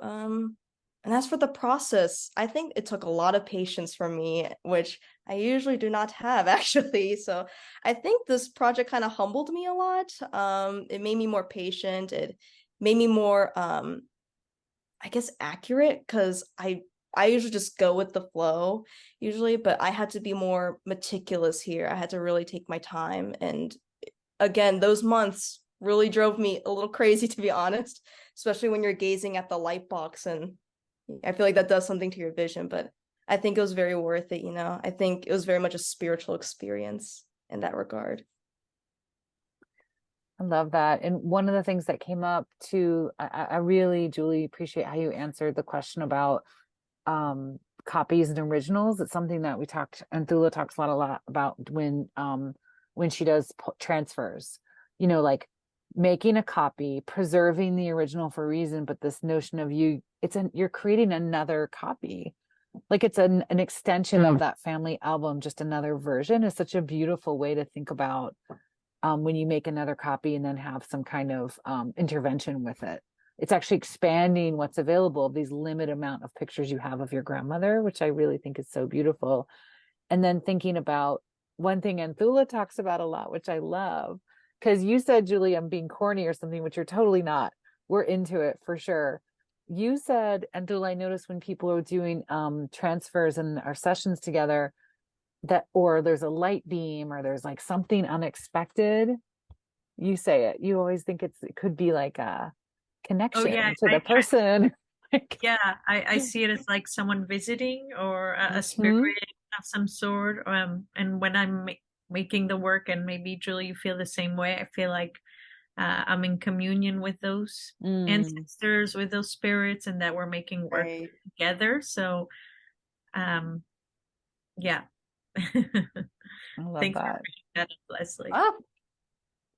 And as for the process, I think it took a lot of patience from me, which I usually do not have actually. So I think this project kind of humbled me a lot. It made me more patient. It made me more I guess accurate, because I usually just go with the flow usually, but I had to be more meticulous here. I had to really take my time, and again, those months really drove me a little crazy, to be honest, especially when you're gazing at the light box, and I feel like that does something to your vision, but I think it was very worth it, you know. I think it was very much a spiritual experience in that regard. I love that. And one of the things that came up too, I really, Julie, appreciate how you answered the question about copies and originals. It's something that Anthoula talks a lot about when she does transfers, you know, like making a copy, preserving the original for a reason, but this notion of you're creating another copy. Like it's an extension of that family album, just another version, is such a beautiful way to think about when you make another copy and then have some kind of intervention with it. It's actually expanding what's available of these limited amount of pictures you have of your grandmother, which I really think is so beautiful. And then thinking about one thing Anthoula talks about a lot, which I love, because you said, Julie, I'm being corny or something, which you're totally not. We're into it for sure. You said, Anthoula, I noticed when people are doing transfers and our sessions together, that or there's a light beam or there's like something unexpected, you say it, you always think it could be like a connection to the person. Yeah, I see it as like someone visiting or a spirit of some sort. And when I'm making the work, and maybe Julie, you feel the same way, I feel like I'm in communion with those ancestors, with those spirits, and that we're making work together. So yeah. I love Thanks that. for that, Leslie.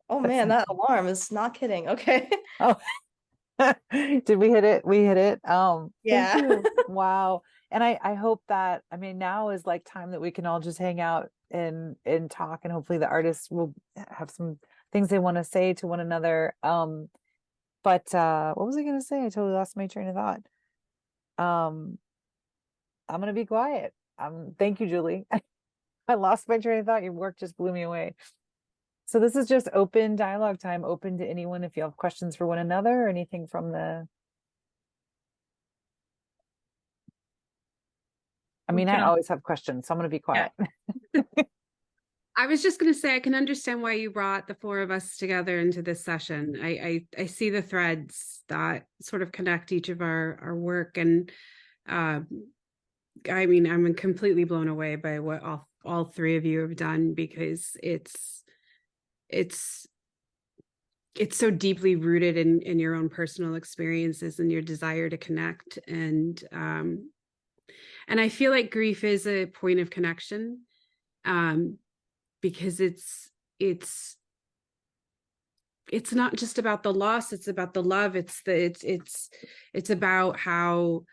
Oh man, that alarm is not kidding. Okay. Oh, did we hit it? We hit it. Yeah. Thank you. Wow. And I hope that, I mean, now is like time that we can all just hang out and talk, and hopefully the artists will have some things they want to say to one another. But what was I going to say? I totally lost my train of thought. I'm going to be quiet. Thank you, Julie. I lost my train of thought. Your work just blew me away. So this is just open dialogue time, open to anyone if you have questions for one another or anything from the. I mean, I always have questions, so I'm going to be quiet. Yeah. I was just going to say, I can understand why you brought the four of us together into this session. I see the threads that sort of connect each of our work, and I mean, I'm completely blown away by what all three of you have done, because it's so deeply rooted in your own personal experiences and your desire to connect. And I feel like grief is a point of connection, because it's it's not just about the loss, it's about the love. It's about how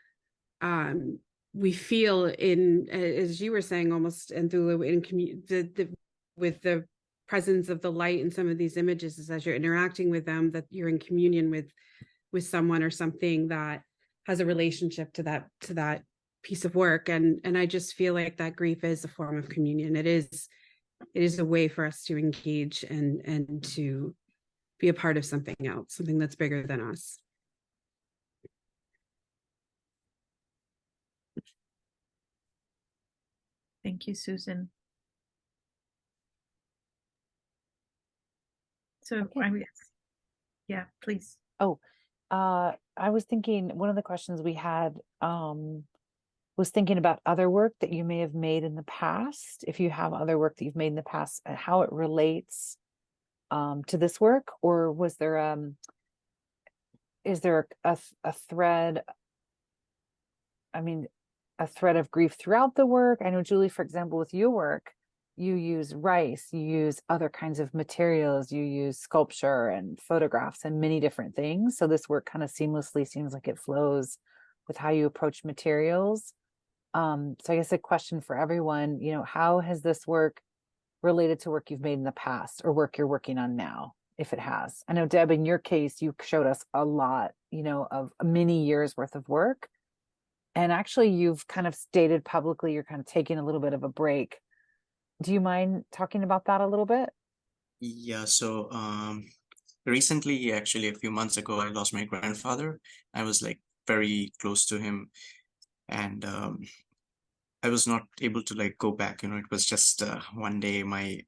we feel in, as you were saying, almost, Anthoula, with the presence of the light in some of these images, is as you're interacting with them, that you're in communion with someone or something that has a relationship to that piece of work. And I just feel like that grief is a form of communion. It is a way for us to engage and to be a part of something else, something that's bigger than us. Thank you, Susan. So, Okay. Yeah, please. Oh, I was thinking one of the questions we had was thinking about other work that you may have made in the past. If you have other work that you've made in the past, and how it relates to this work, or was there is there a thread? I mean, a thread of grief throughout the work. I know, Julie, for example, with your work, you use rice, you use other kinds of materials, you use sculpture and photographs and many different things. So this work kind of seamlessly seems like it flows with how you approach materials. So I guess a question for everyone, how has this work related to work you've made in the past or work you're working on now, if it has? I know, Deb, in your case, you showed us a lot, of many years worth of work. And actually, you've kind of stated publicly you're kind of taking a little bit of a break. Do you mind talking about that a little bit? Yeah, so recently, actually a few months ago, I lost my grandfather. I was like very close to him, and I was not able to like go back. It was just one day I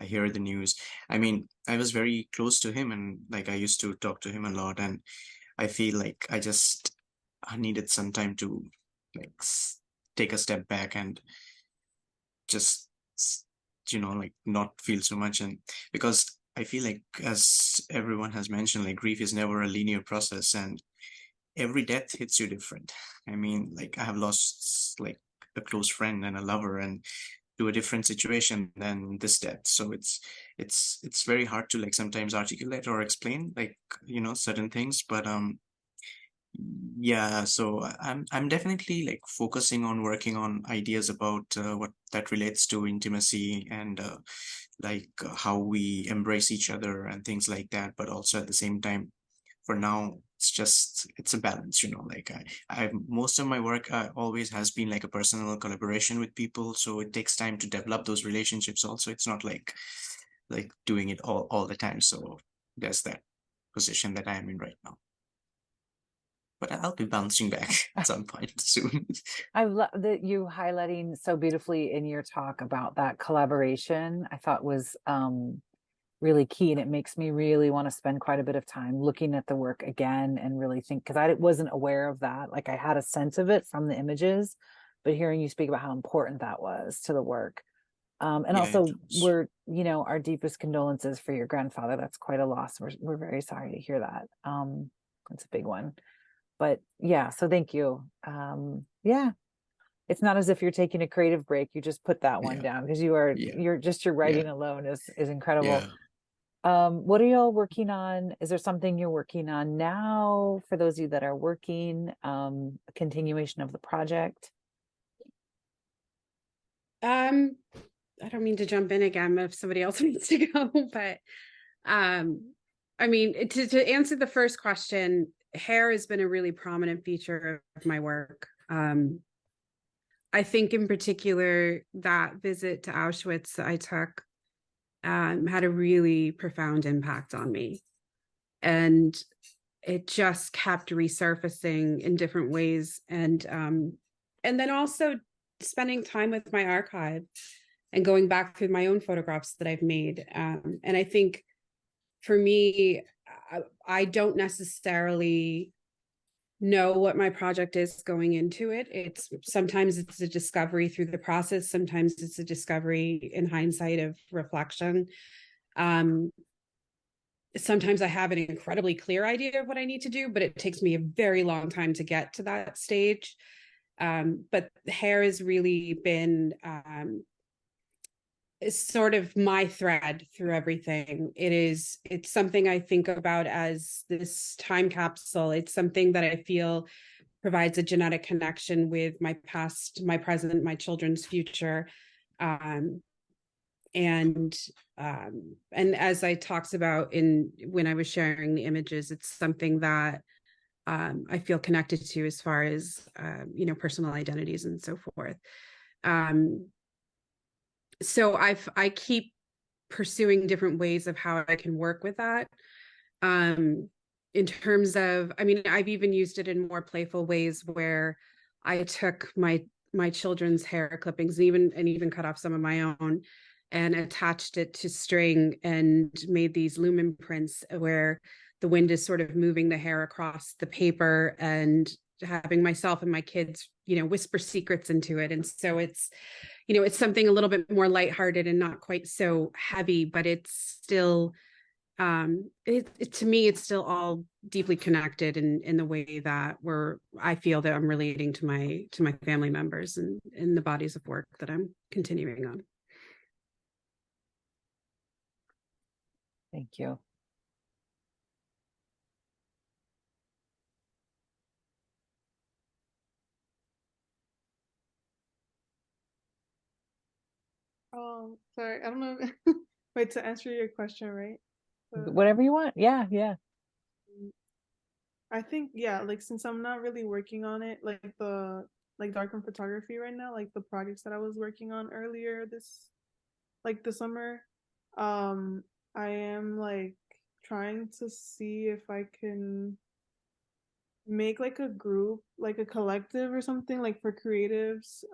hear the news. I mean, I was very close to him, and like I used to talk to him a lot, and I feel like I needed some time to like take a step back and just like not feel so much. And because I feel like, as everyone has mentioned, like grief is never a linear process, and every death hits you different. I mean, like I have lost like a close friend and a lover, and to a different situation than this death. So it's very hard to like sometimes articulate or explain like certain things. But yeah, so I'm definitely like focusing on working on ideas about what that relates to intimacy, and how we embrace each other and things like that. But also at the same time, for now, it's a balance. Like I most of my work always has been like a personal collaboration with people, so it takes time to develop those relationships. Also, it's not like doing it all the time. So there's that position that I am in right now. But I'll be bouncing back at some point soon. I love that you highlighting so beautifully in your talk about that collaboration. I thought was really key, and it makes me really want to spend quite a bit of time looking at the work again and really think, because I wasn't aware of that. Like I had a sense of it from the images, but hearing you speak about how important that was to the work. And Yeah, also we're, our deepest condolences for your grandfather. That's quite a loss. We're very sorry to hear that. It's a big one. But yeah, so thank you. Yeah, it's not as if you're taking a creative break. You just put that one down, because your writing alone is incredible. What are y'all working on? Is there something you're working on now for those of you that are working, a continuation of the project? I don't mean to jump in again if somebody else needs to go, but I mean, to answer the first question, hair has been a really prominent feature of my work. I think in particular that visit to Auschwitz that I took had a really profound impact on me. And it just kept resurfacing in different ways. And then also spending time with my archive and going back through my own photographs that I've made. And I think for me, I don't necessarily know what my project is going into it. Sometimes it's a discovery through the process. Sometimes it's a discovery in hindsight of reflection. Sometimes I have an incredibly clear idea of what I need to do, but it takes me a very long time to get to that stage. But hair has really been is sort of my thread through everything. It's something I think about as this time capsule. It's something that I feel provides a genetic connection with my past, my present, my children's future. Um, and as I talked about when I was sharing the images, it's something that I feel connected to as far as personal identities and so forth. So I keep pursuing different ways of how I can work with that. In terms of, I mean, I've even used it in more playful ways where I took my children's hair clippings and even cut off some of my own and attached it to string and made these lumen prints where the wind is sort of moving the hair across the paper and having myself and my kids, whisper secrets into it. And so it's something a little bit more lighthearted and not quite so heavy, but it's still, to me, it's still all deeply connected in the way that I feel that I'm relating to my family members and in the bodies of work that I'm continuing on. Thank you. Sorry, I don't know. Wait, to answer your question, right? Whatever you want. Yeah. I think, yeah, like since I'm not really working on it, like the darkroom photography right now, like the projects that I was working on earlier this summer, I am like trying to see if I can make like a group, like a collective or something, like for creatives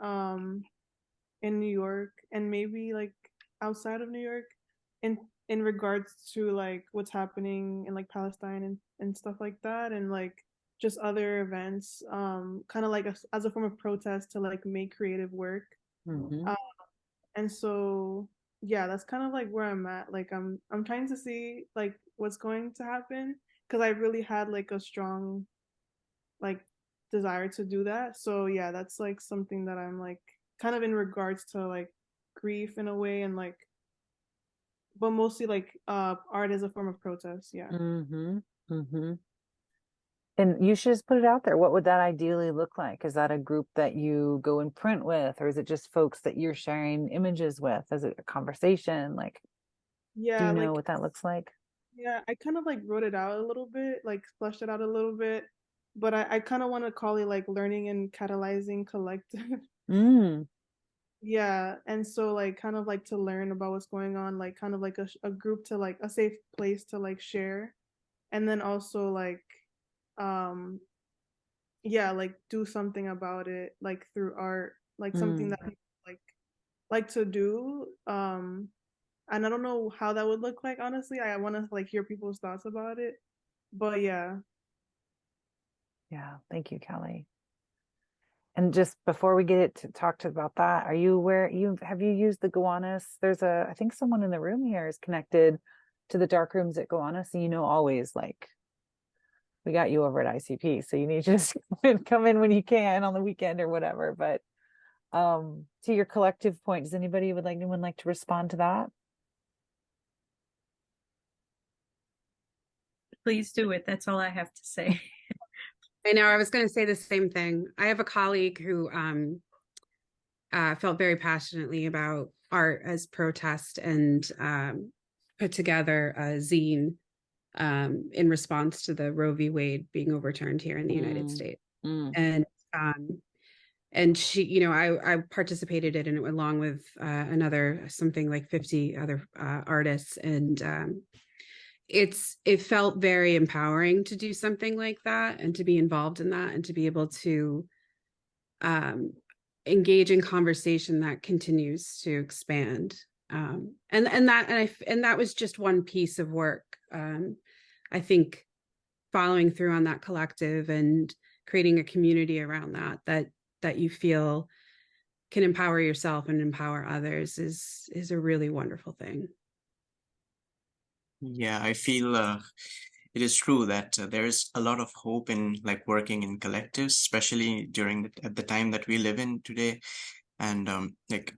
in New York and maybe like outside of New York in regards to like what's happening in like Palestine and stuff like that, and like just other events, kind of like as a form of protest to like make creative work. Mm-hmm. And so yeah, that's kind of like where I'm at. Like I'm trying to see like what's going to happen because I really had like a strong like desire to do that. So yeah, that's like something that I'm like kind of in regards to like grief in a way, and like but mostly like art as a form of protest. Yeah. Mm-hmm. Mm-hmm. And you should just put it out there. What would that ideally look like? Is that a group that you go and print with, or is it just folks that you're sharing images with? Is it a conversation? Like, do Yeah, you like know what that looks like? yeah, I kind of like wrote it out a little bit, like fleshed it out a little bit, but I kind of want to call it like learning and catalyzing collective. Mm. Yeah, and so like kind of like to learn about what's going on, like kind of like a group to like a safe place to like share, and then also like um yeah, like do something about it like through art, like something Mm. that people like to do. And I don't know how that would look like, honestly. I want to like hear people's thoughts about it. But yeah. Yeah. Thank you, Kelly. And just before we get it to talk to about that, are you aware have you used the Gowanus? I think someone in the room here is connected to the dark rooms at Gowanus, and always like we got you over at ICP, so you need to just come in when you can on the weekend or whatever. But to your collective point, does anyone like to respond to that? Please do it. That's all I have to say. I know, I was going to say the same thing. I have a colleague who felt very passionately about art as protest and put together a zine in response to the Roe v. Wade being overturned here in the United States. And she, I participated in it along with something like 50 other artists. And it felt very empowering to do something like that and to be involved in that and to be able to engage in conversation that continues to expand. And that was just one piece of work. I think following through on that collective and creating a community around that you feel can empower yourself and empower others is a really wonderful thing. Yeah, I feel it is true that there is a lot of hope in like working in collectives, especially at the time that we live in today. And like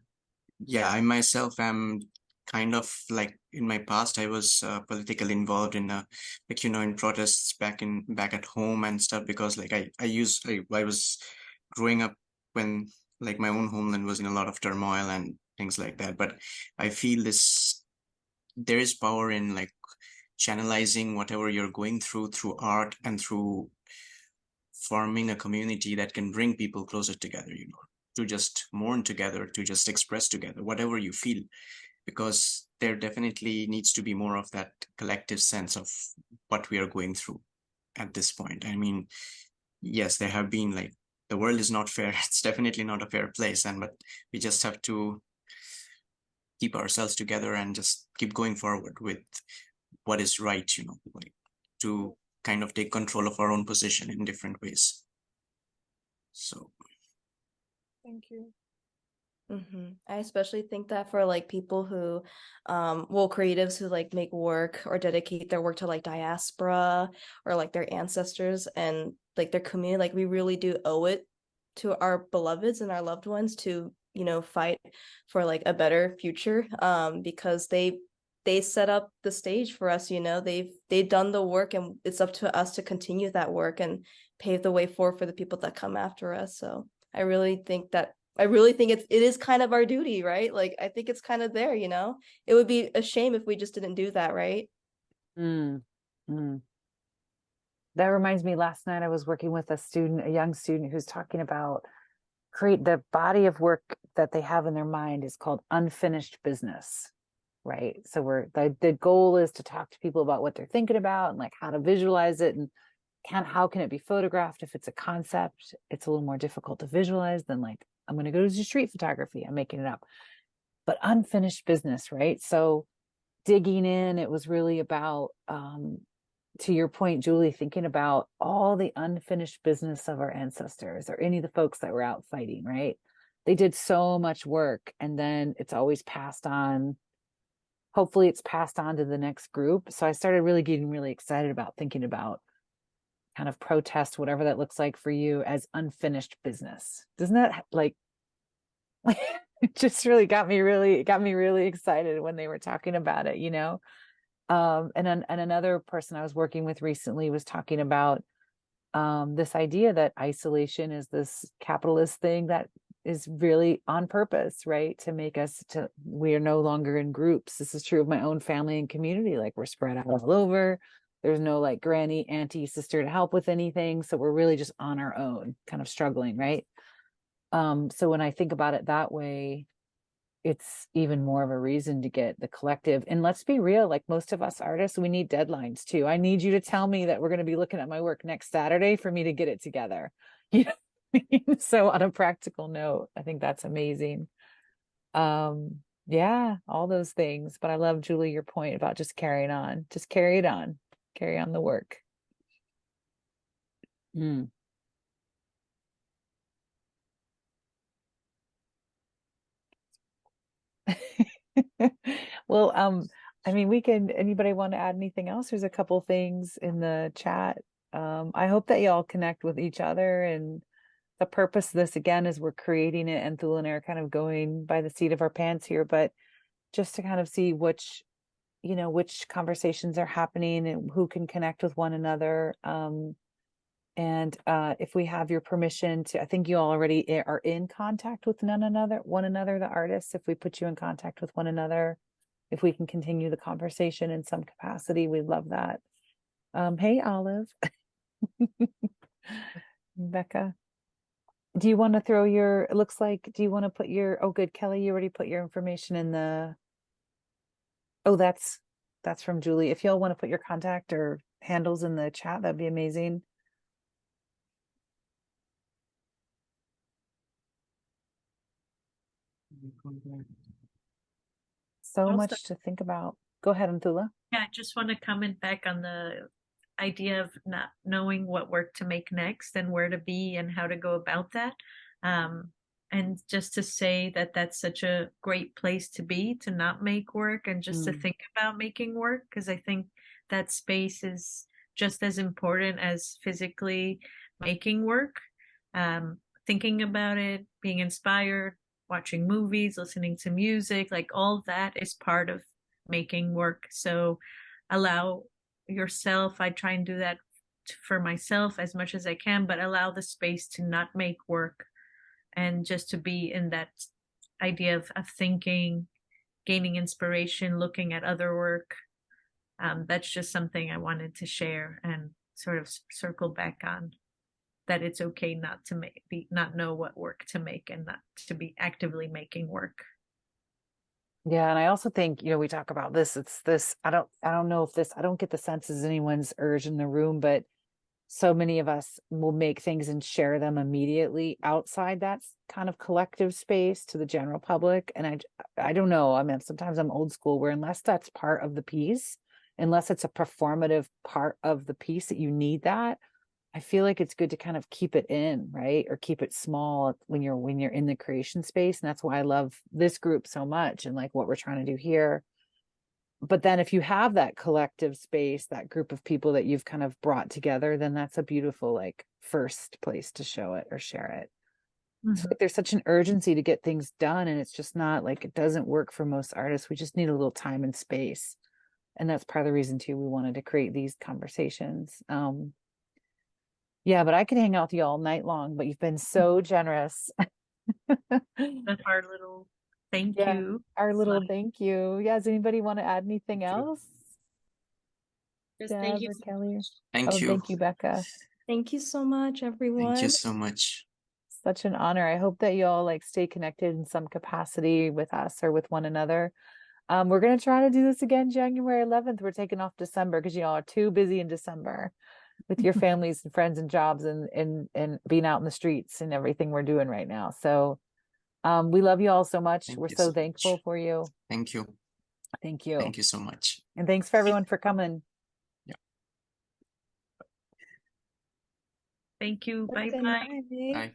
yeah, I myself am kind of like, in my past I was politically involved in like, you know, in protests back at home and stuff, because like I was growing up when like my own homeland was in a lot of turmoil and things like that. But I feel there is power in like channelizing whatever you're going through art and through forming a community that can bring people closer together, you know, to just mourn together, to just express together whatever you feel, because there definitely needs to be more of that collective sense of what we are going through at this point. I mean, yes, there have been like, the world is not fair. It's definitely not a fair place, and but we just have to keep ourselves together and just keep going forward with what is right, you know, like to kind of take control of our own position in different ways. So Thank you. I especially think that for like people who, well, creatives who like make work or dedicate their work to like diaspora or like their ancestors and like their community, like we really do owe it to our beloveds and our loved ones to, you know, fight for like a better future, because they set up the stage for us, you know, they've done the work, and it's up to us to continue that work and pave the way forward for the people that come after us. So I really think it is kind of our duty, right? Like I think it's kind of there, you know. It would be a shame if we just didn't do that, right? Mm, mm. That reminds me, last night I was working with a young student who's talking about create the body of work that they have in their mind is called unfinished business, right? So the goal is to talk to people about what they're thinking about and like how to visualize it, and how can it be photographed. If it's a concept, it's a little more difficult to visualize than like, I'm going to go to street photography, I'm making it up. But unfinished business, right? So digging in, it was really about to your point, Julie, thinking about all the unfinished business of our ancestors or any of the folks that were out fighting, right? They did so much work, and then it's always passed on. Hopefully it's passed on to the next group. So I started really getting really excited about thinking about kind of protest, whatever that looks like for you, as unfinished business. Doesn't that like it just really got me really excited when they were talking about it, you know? And another person I was working with recently was talking about this idea that isolation is this capitalist thing that is really on purpose, right? To make us we are no longer in groups. This is true of my own family and community. Like we're spread out all over. There's no like granny, auntie, sister to help with anything. So we're really just on our own, kind of struggling, right? So when I think about it that way, it's even more of a reason to get the collective. And let's be real, like most of us artists, we need deadlines too. I need you to tell me that we're going to be looking at my work next Saturday for me to get it together. You know what I mean? So on a practical note, I think that's amazing. Yeah, all those things. But I love, Julie, your point about just carrying on. Just carry it on. Carry on the work. Mm. Well, I mean, anybody want to add anything else? There's a couple things in the chat. I hope that y'all connect with each other, and the purpose of this again is we're creating it, and Anthoula and I are kind of going by the seat of our pants here, but just to kind of see which conversations are happening and who can connect with one another. And if we have your permission to, I think you all already are in contact with one another, the artists. If we put you in contact with one another, if we can continue the conversation in some capacity, we'd love that. Hey, Olive. Becca, do you want to throw it looks like, do you want to put oh, good, Kelly, you already put your information in oh, that's from Julie. If y'all want to put your contact or handles in the chat, that'd be amazing. So much to think about. Go ahead, Anthoula. Yeah, I just want to comment back on the idea of not knowing what work to make next and where to be and how to go about that. And just to say that that's such a great place to be, to not make work and just to think about making work, because I think that space is just as important as physically making work. Thinking about it, being inspired, watching movies, listening to music, like all that is part of making work. So allow yourself, I try and do that for myself as much as I can, but allow the space to not make work and just to be in that idea of thinking, gaining inspiration, looking at other work. That's just something I wanted to share and sort of circle back on, that it's okay not to not know what work to make and not to be actively making work. Yeah, and I also think, you know, we talk about this, it's this, I don't know if this, I don't get the sense as anyone's urge in the room, but so many of us will make things and share them immediately outside that kind of collective space to the general public. And I don't know, I mean, sometimes I'm old school where unless that's part of the piece, unless it's a performative part of the piece that you need that, I feel like it's good to kind of keep it in, right? Or keep it small when you're in the creation space. And that's why I love this group so much and like what we're trying to do here. But then if you have that collective space, that group of people that you've kind of brought together, then that's a beautiful like first place to show it or share it. It's like there's such an urgency to get things done, and it's just not like, it doesn't work for most artists. We just need a little time and space. And that's part of the reason too we wanted to create these conversations. Yeah, but I could hang out with you all night long, but you've been so generous. That's our little thank Yeah, you. our little thank you. Yeah, does anybody want to add anything Thank you. else? Just Deb thank you. or Kelly? Thank Oh, you. thank you, Becca. Thank you so much, everyone. Thank you so much. Such an honor. I hope that you all like stay connected in some capacity with us or with one another. We're going to try to do this again January 11th. We're taking off December because you all are too busy in December with your families and friends and jobs and being out in the streets and everything we're doing right now. So we love you all so much. Thank We're you so so thankful much. for you. Thank you. Thank you. Thank you so much. And thanks for everyone for coming. Thank you. Bye Good bye. night. Bye.